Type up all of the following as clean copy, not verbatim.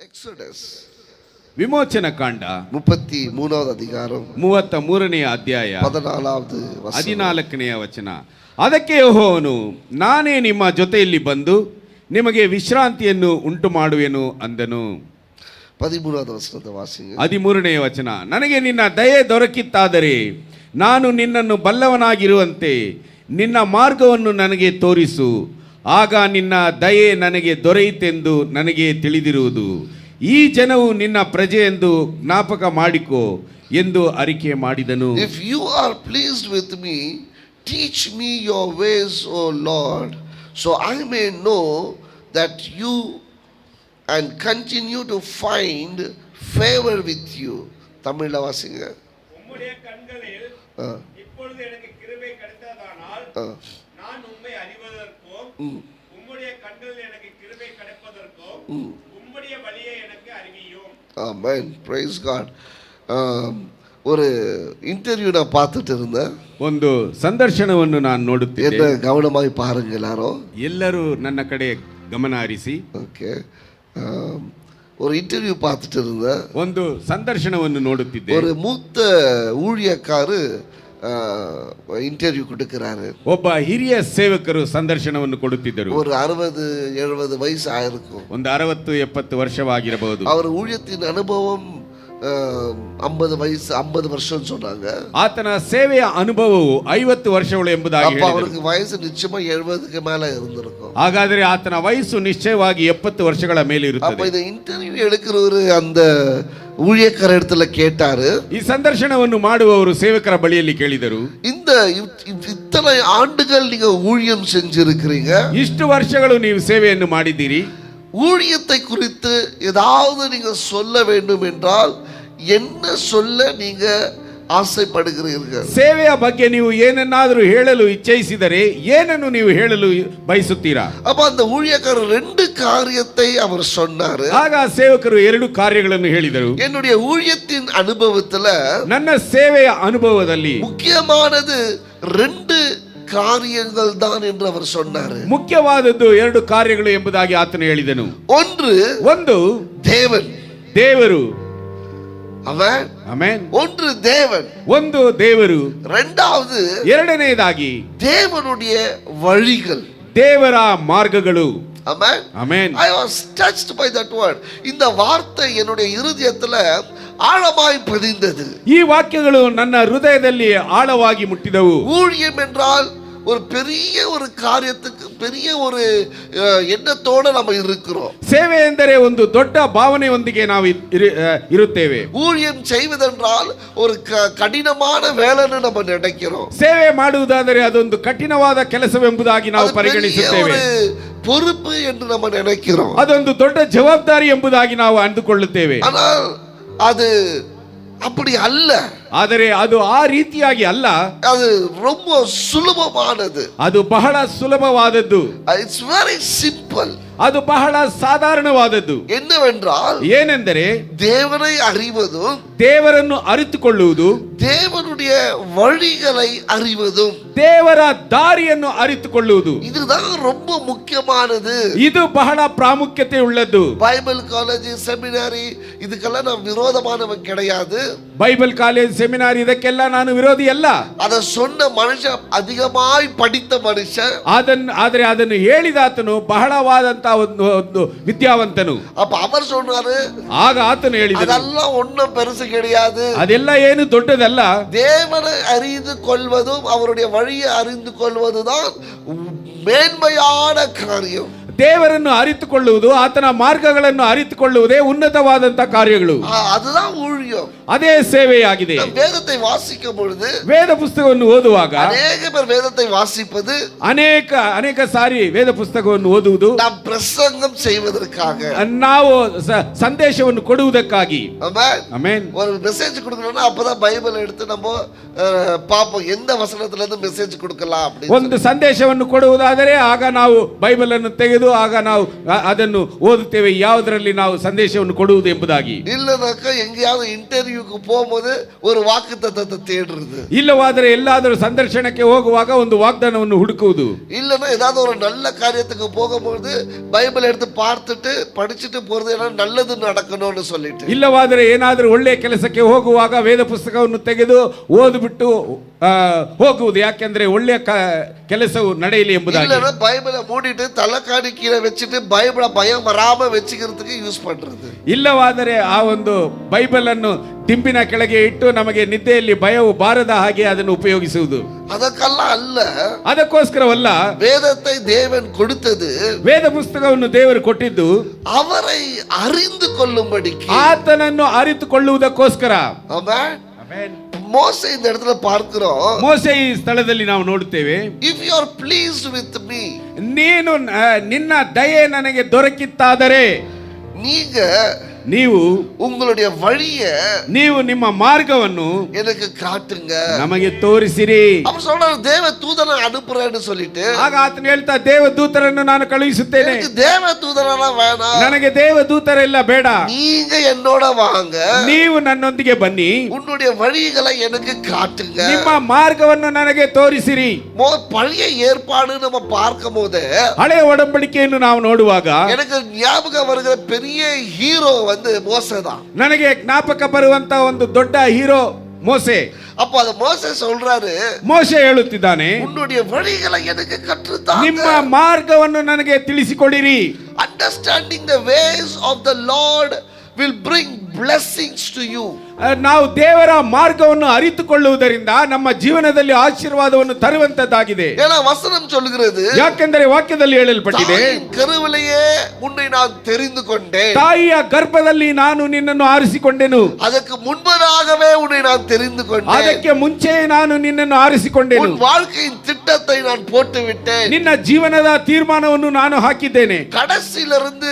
Exodus ವಿಮೋಚನ ಕಾಂಡ 33வது அதிகாரம் 33ನೇ ಅಧ್ಯಾಯ 14வது ವಚನ 14ನೇ ವಚನ. ಅದಕ್ಕೆ ಯೆಹೋವನು, ನಾನೇ ನಿಮ್ಮ ಜೊತೆಯಲ್ಲಿ ಬಂದು ನಿಮಗೆ ವಿಶ್ರಾಂತಿಯನ್ನು ಉಂಟು ಮಾಡುವೆನು ಅಂದನು. 13வது ವಚನದ ವಾಸಿಗೆ 13ನೇ ವಚನ. ನನಗೆ ನಿನ್ನ ದಯೆ ದೊರಕಿತ್ತಾದರೆ ನಾನು ನಿನ್ನನ್ನು ಬಲ್ಲವನಾಗಿರುವಂತೆ ನಿನ್ನ ಮಾರ್ಗವನ್ನು ನನಗೆ ತೋರಿಸು, ಆಗ ನಿನ್ನ ದಯೆ ನನಗೆ ದೊರೆಯಿತೆಂದು ನನಗೆ ತಿಳಿದಿರುವುದು. ಈ ಜನವು ನಿನ್ನ ಪ್ರಜೆ ಎಂದು ಜ್ಞಾಪಕ ಮಾಡಿಕೋ ಎಂದು ಅರಿಕೆ ಮಾಡಿದನು. If you are pleased with me, teach me your ways, O Lord, so I may know that you and continue to find favor with you. தமிழ்ல வாசிங்க. உம்முடைய கண்களில் இப்பொழுது எனக்கு கிருபை கிடைத்ததானால் நான் உம்மை அறிவதற்கும் உம்முடைய கண்களில் எனக்கு கிருபை கிடைப்பதற்கும் உம்முடைய வழியை எனக்கு அறிவியும். ஆமென். praise God. ஒரு இன்டர்வியூ நான் பார்த்துட்டு இருந்தேன். ಒಂದು ಸಂದರ್ಶನವನ್ನು ನಾನು ನೋಡುತ್ತಿದ್ದೆ. என்ன கவனமாய் பாருங்க எல்லாரும். ಎಲ್ಲರೂ ನನ್ನ ಕಡೆ ಗಮನ ಹರಿಸಿ. ಓಕೆ. ஒரு இன்டர்வியூ பார்த்துட்டு இருந்தேன். ಒಂದು ಸಂದರ್ಶನವನ್ನು ನೋಡುತ್ತಿದ್ದೆ. ஒரு மூத்த ஊழியக்காரு ಇಂಟರ್ವ್ಯೂ கொடுக்கிறாரு. ಒಬ್ಬ ಹಿರಿಯ ಸೇವಕರು ಸಂದರ್ಶನವನ್ನು ಕೊಡುತ್ತಿದ್ದರು. ஒரு 60-70 ವಯಸ್ಸು ಆயிருக்கும். ಒಂದು 60-70 ವರ್ಷವಾಗಿರಬಹುದು. ಅವರ ஊழியத்தின் ಅನುಭವம் 50 ವರ್ಷம் சொன்னாங்க. ಆತನ ಸೇವೆಯ ಅನುಭವವು 50 ವರ್ಷಗಳು ಎಂಬುದಾಗಿ ಹೇಳಿದರು. ಅವರಿಗೆ ವಯಸ್ಸು ನಿಶ್ಚಯವಾಗಿ 70ಕ್ಕೆ ಮೇಲೆ இருந்திருக்கும். ಹಾಗಾದರೆ ಆತನ ವಯಸ್ಸು ನಿಶ್ಚಯವಾಗಿ 70 ವರ್ಷಗಳ ಮೇಲೆ ಇರುತ್ತದೆ. அப்ப இந்த இன்டர்வியூ எடுக்கிறவர் அந்த ஊழியக்கார இடத்துல கேட்டாரு. ಈ ಸಂದರ್ಶನವನ್ನು ಮಾಡುವವರು ಸೇವಕರ ಬಳಿಯಲ್ಲಿ ಕೇಳಿದರು, இந்த இத்தனை ஆண்டுகள் நீங்க ஊழியம் செஞ்சிருக்கிறீங்க, ಇಷ್ಟು ವರ್ಷಗಳು ನೀವು ಸೇವೆಯನ್ನು ಮಾಡಿದ್ದೀರಿ, ஊழியத்தை குறித்து ஏதாவது நீங்க சொல்ல வேண்டும் என்றால் என்ன சொல்ல நீங்க ಆಸೆಪಡುತ್ತೀರಿ? ಸೇವೆಯ ಬಗ್ಗೆ ನೀವು ಏನನ್ನಾದರೂ ಹೇಳಲು ಇಚ್ಛಿಸಿದರೆ ಏನನ್ನು ನೀವು ಹೇಳಲು ಬಯಸುತ್ತೀರಾ? அப்ப அந்த ஊழியக்காரர் 2 காரியத்தை அவர் சொன்னாரு. ಆಗ ಸೇವಕರು 2 ಕಾರ್ಯಗಳನ್ನು ಹೇಳಿದರು. என்னுடைய ஊழியத்தின் அனுபவத்துல, ನನ್ನ ಸೇವೆಯ ಅನುಭವದಲ್ಲಿ முக்கியமானது 2 காரியங்கள் தான் என்று அவர் சொன்னாரு. ಮುಖ್ಯವಾದದ್ದು 2 ಕಾರ್ಯಗಳು ಎಂಬುದಾಗಿ ಆತನು ಹೇಳಿದನು. ಒಂದು ದೇವರು. ಆಮೆನ್. ಆಮೆನ್. ஒன்று தேவன், ಒಂದು ದೇವರು. ಎರಡನೇದಾಗಿ தேவனுடைய வழிகள், ದೇವರ ಮಾರ್ಗಗಳು. Amen. Amen. I was touched by that word. இந்த வார்த்தை என்னுடைய இருதயத்துல ஆழமாய் பதிந்தது. ಈ ವಾಕ್ಯಗಳು ನನ್ನ ಹೃದಯದಲ್ಲಿ ಆಳವಾಗಿ ಮುಟ್ಟಿದವು. ஊழியம் என்றால் ஒரு பெரிய ஒரு காரியத்துக்கு பெரிய ஒரு எண்ணத்தோட நம்ம இருக்கிறோம். ಸೇವೆ ಎಂದರೆ ಒಂದು ದೊಡ್ಡ ಭಾವನೆಯೊಂದಿಗೆ ನಾವು ಇರುತ್ತೇವೆ. ஊழியம் செய்வதென்றால் ஒரு கடினமான வேலைன்னு நம்ம நினைக்கிறோம். ಸೇವೆ ಮಾಡುವುದಾದರೆ ಅದೊಂದು ಕಠಿಣವಾದ ಕೆಲಸವೆಂಬುದಾಗಿ ನಾವು ಪರಿಗಣಿಸುತ್ತೇವೆ. பொறுப்பு என்று நம்ம நினைக்கிறோம். ಅದೊಂದು ದೊಡ್ಡ ಜವಾಬ್ದಾರಿ ಎಂಬುದಾಗಿ ನಾವು ಅಂದುಕೊಳ್ಳುತ್ತೇವೆ. ஆனால் அது அப்படி அல்ல. ಆದರೆ ಅದು ಆ ರೀತಿಯಾಗಿ ಅಲ್ಲ. ಅದು ரொம்ப ಸುಲಭವಾದದ್ದು. ಅದು ಬಹಳ ಸುಲಭವಾದದ್ದು. It's very simple. ಅದು ಬಹಳ ಸಾಧಾರಣವಾದದ್ದು. ಏನೆಂದರೆ ದೇವரை அறிவது, ದೇವರನ್ನು ಅರಿತುಕೊಳ್ಳುವುದು, தேவனுடைய வழிகளை அறிவது, ದೇವರ ದಾರಿಯನ್ನು ಅರಿತುಕೊಳ್ಳುವುದು. இதுதான் ரொம்ப முக்கியமானது. ಇದು ಬಹಳ ಪ್ರಾಮುಖ್ಯತೆ ಉಳ್ಳದ್ದು. பைபிள் காலேஜ் செமினாரி ಇದಕ್ಕೆಲ್ಲ ನಾವು ವಿರೋಧமானவன் கிடையாது. ಬೈಬಲ್ ಕಾಲೇಜ್ ಸೆಮಿನಾರಿ ಇದಕ್ಕೆಲ್ಲ ನಾನು ವಿರೋಧಿ ಅಲ್ಲ. ಅದ சொன்ன ಮನುಷ್ಯ ಅಧಿಕമായി படித்த ಮನುಷ್ಯ, ಆದರೆ ಅದನ್ನು ಹೇಳಿದಾತನು ಬಹಳವಾದಂತ ಒಂದು ವಿದ್ಯಾವಂತನು. அப்ப அவர் சொன்னாரு, ಆಗ ಆತನು ಹೇಳಿದನು, ಅದೆಲ್ಲ ஒண்ணும் பெருசு கிடையாது, ಅದೆಲ್ಲ ಏನು ದೊಡ್ಡದಲ್ಲ. தேவனை அறிந்து கொள்வதும் அவருடைய வழியை அறிந்து கொள்வதுதான் மேன்மையான காரியம். ದೇವರನ್ನು ಅರಿತುಕೊಳ್ಳುವುದು, ಆತನ ಮಾರ್ಗಗಳನ್ನು ಅರಿತುಕೊಳ್ಳುವುದೇ ಉನ್ನತವಾದಂತ ಕಾರ್ಯಗಳು. அதுதான் ஊழியம். ಅದೇ ಸೇವೆಯಾಗಿದೆ. வேதத்தை வாசிக்கும் பொழுது, ವೇದ ಪುಸ್ತಕವನ್ನು ಓದುವಾಗ ಅನೇಕ பேர் வேதத்தை வாசிப்பது, ಅನೇಕ ಸಾರಿ ವೇದ ಪುಸ್ತಕವನ್ನು ಓದುವುದು நாம் பிரசங்கம் செய்வதற்காக, ನಾವು ಸಂದೇಶವನ್ನು ಕೊಡುವುದಕ್ಕಾಗಿ. ಆಮೆನ್. ஒரு மெசேஜ் கொடுக்கணும்னா அப்பதான் பைபிள் எடுத்து நம்ம பாப்போம் எந்த வசனத்துல இருந்து மெசேಜ್ கொடுக்கலாம் அப்படி. ಒಂದು ಸಂದೇಶವನ್ನು ಕೊಡುವುದಾದರೆ ಆಗ ನಾವು ಬೈಬಲ್ ಅನ್ನು ತೆಗೆದು ಆಗ ನಾವು ಅದನ್ನು ಓದುತ್ತೇವೆ, ಯಾವುದರಲ್ಲಿ ನಾವು ಸಂದೇಶವನ್ನು ಕೊಡುವುದು ಎಂಬುದಾಗಿ. இல்லனாக்கா எங்கேயாவது இன்டர்வியூக்கு போகும்போது ஒரு வாக்குத்தத்தத்தை தேடுறது, ಇಲ್ಲವಾದರೆ ಎಲ್ಲಾದರೂ ಸಂದರ್ಶನಕ್ಕೆ ಹೋಗುವಾಗ ಒಂದು ವಾಗ್ದಾನವನ್ನು ಹುಡುಕುವುದು, இல்லனா ஏதாவது ஒரு நல்ல காரியத்துக்கு போகும்போது பைபிள் எடுத்து பார்த்துட்டு படிச்சுட்டு போறது, ஏன்னா நல்லது நடக்கணும்னு சொல்லிட்டு. ಇಲ್ಲವಾದರೆ ಏನಾದರೂ ಒಳ್ಳೆಯ ಕೆಲಸಕ್ಕೆ ಹೋಗುವಾಗ ವೇದ ಪುಸ್ತಕವನ್ನು ತೆಗೆದು ಓದಿಬಿಟ್ಟು ಹೋಗುವುದು, ಯಾಕೆಂದ್ರೆ ಒಳ್ಳೆಯ ಕೆಲಸವು ನಡೆಯಲಿ ಎಂಬುದಾಗಿ. இல்லனா பைபிளை மூடிட்டு தலைக்காணி கீழே வச்சுட்டு பைபிளை பயம் வராம வச்சுக்கிறதுக்கு யூஸ் பண்றது. ಇಲ್ಲವಾದರೆ ಆ ಒಂದು ಬೈಬಲ್ ಅನ್ನು ದಿಂಬಿನ ಕೆಳಗೆ ಇಟ್ಟು ನಮಗೆ ನಿದ್ದೆಯಲ್ಲಿ ಭಯವು ಬಾರದ ಹಾಗೆ ಅದನ್ನು ಉಪಯೋಗಿಸುವುದು. ಅದಕ್ಕೆல்லாம் அல்ல, ಅದಕ್ಕೋಸ್ಕರವಲ್ಲ. வேதத்தை தேவன் கொடுத்தது, ವೇದ ಪುಸ್ತಕವನ್ನು ದೇವರು ಕೊಟ್ಟಿದ್ದು அவரை அறிந்து கொள்ளும்படிக்கு, ಆತನನ್ನು ಅರಿತುಕೊಳ್ಳುವುದಕ್ಕೋಸ್ಕರ. ஆமென். மோசே இந்த இடத்துல பார்க்கிறோம், ಮೋಸೆ ಈ ಸ್ಥಳದಲ್ಲಿ ನಾವು ನೋಡುತ್ತೇವೆ, if you are pleased with me, ನೀನು ನಿನ್ನ ದಯೆ ನನಗೆ ದೊರಕಿತ್ತಾದರೆ, ನೀವು உங்களுடைய வழிய, ನೀವು ನಿಮ್ಮ ಮಾರ್ಗವನ್ನು எனக்கு காட்டுங்க, ನಮಗೆ ತೋರಿಸಿರಿ. அவர் சொல்றாரு தேவ தூதனை அனுப்புறேன்னு சொல்லிட்டு. ಆಗ ಆತನು ಹೇಳ್ತಾ, ದೇವದೂತರನ್ನು ನಾನು ಕಳುಹಿಸುತ್ತೇನೆ. எனக்கு தேவ தூதரெல்லாம் வேணாம், ನನಗೆ ದೇವದೂತರೆಲ್ಲ ಬೇಡ, நீங்க என்னோட வாங்க, ನೀವು ನನ್ನೊಂದಿಗೆ ಬನ್ನಿ, உன்னுடைய வழிகளை எனக்கு காட்டுங்க, ನಿಮ್ಮ ಮಾರ್ಗವನ್ನು ನನಗೆ ತೋರಿಸಿರಿ. பழைய ஏற்பாடு நம்ம பார்க்கும் போது, ಹಳೆಯ ಒಡಂಬಡಿಕೆಯನ್ನು ನಾವು ನೋಡುವಾಗ எனக்கு ஞாபகம் வருகிற பெரிய ஹீரோ வந்து மோசே தான். ನನಗೆ ಜ್ಞಾಪಕ ಬರುವಂತ ಒಂದು ದೊಡ್ಡ ಹೀರೋ ಮೋಸೆ. அப்ப அது மோசே சொல்றாரு, ಮೋಸೆ ಹೇಳುತ್ತಿದ್ದಾನೆ, உன்னுடைய வழிகளை எனக்கு கற்றுத்தாங்க, ನಿಮ್ಮ ಮಾರ್ಗವನ್ನು ನನಗೆ ತಿಳಿಸಿಕೊಡಿರಿ. Understanding the ways of the Lord will bring blessings to you. ನಾವು ದೇವರ ಮಾರ್ಗವನ್ನು ಅರಿತುಕೊಳ್ಳುವುದರಿಂದ ನಮ್ಮ ಜೀವನದಲ್ಲಿ ಆಶೀರ್ವಾದವನ್ನು ತರುವಂತದ್ದಾಗಿದೆ. ஏன்னா வசனம் சொல்கிறது, ಯಾಕೆಂದರೆ ವಾಕ್ಯದಲ್ಲಿ ಹೇಳಲ್ಪಟ್ಟಿದೆ, கருவிலேயே உன்னை நான் தெரிந்து கொண்டேன், ತಾಯಿಯ ಗರ್ಭದಲ್ಲಿ ನಾನು ನಿನ್ನನ್ನು ಆರಿಸಿಕೊಂಡೆನು, ಅದಕ್ಕೆ முன்பதாகவே உன்னை நான் தெரிந்து கொண்டேன், ಅದಕ್ಕೆ ಮುಂಚೆ ನಾನು ನಿನ್ನನ್ನು ಆರಿಸಿಕೊಂಡೆನು, உன் வாழ்க்கையின் திட்டத்தை நான் போட்டு விட்டேன், ನಿನ್ನ ಜೀವನದ ತೀರ್ಮಾನವನ್ನು ನಾನು ಹಾಕಿದ್ದೇನೆ. கடைசியிலிருந்து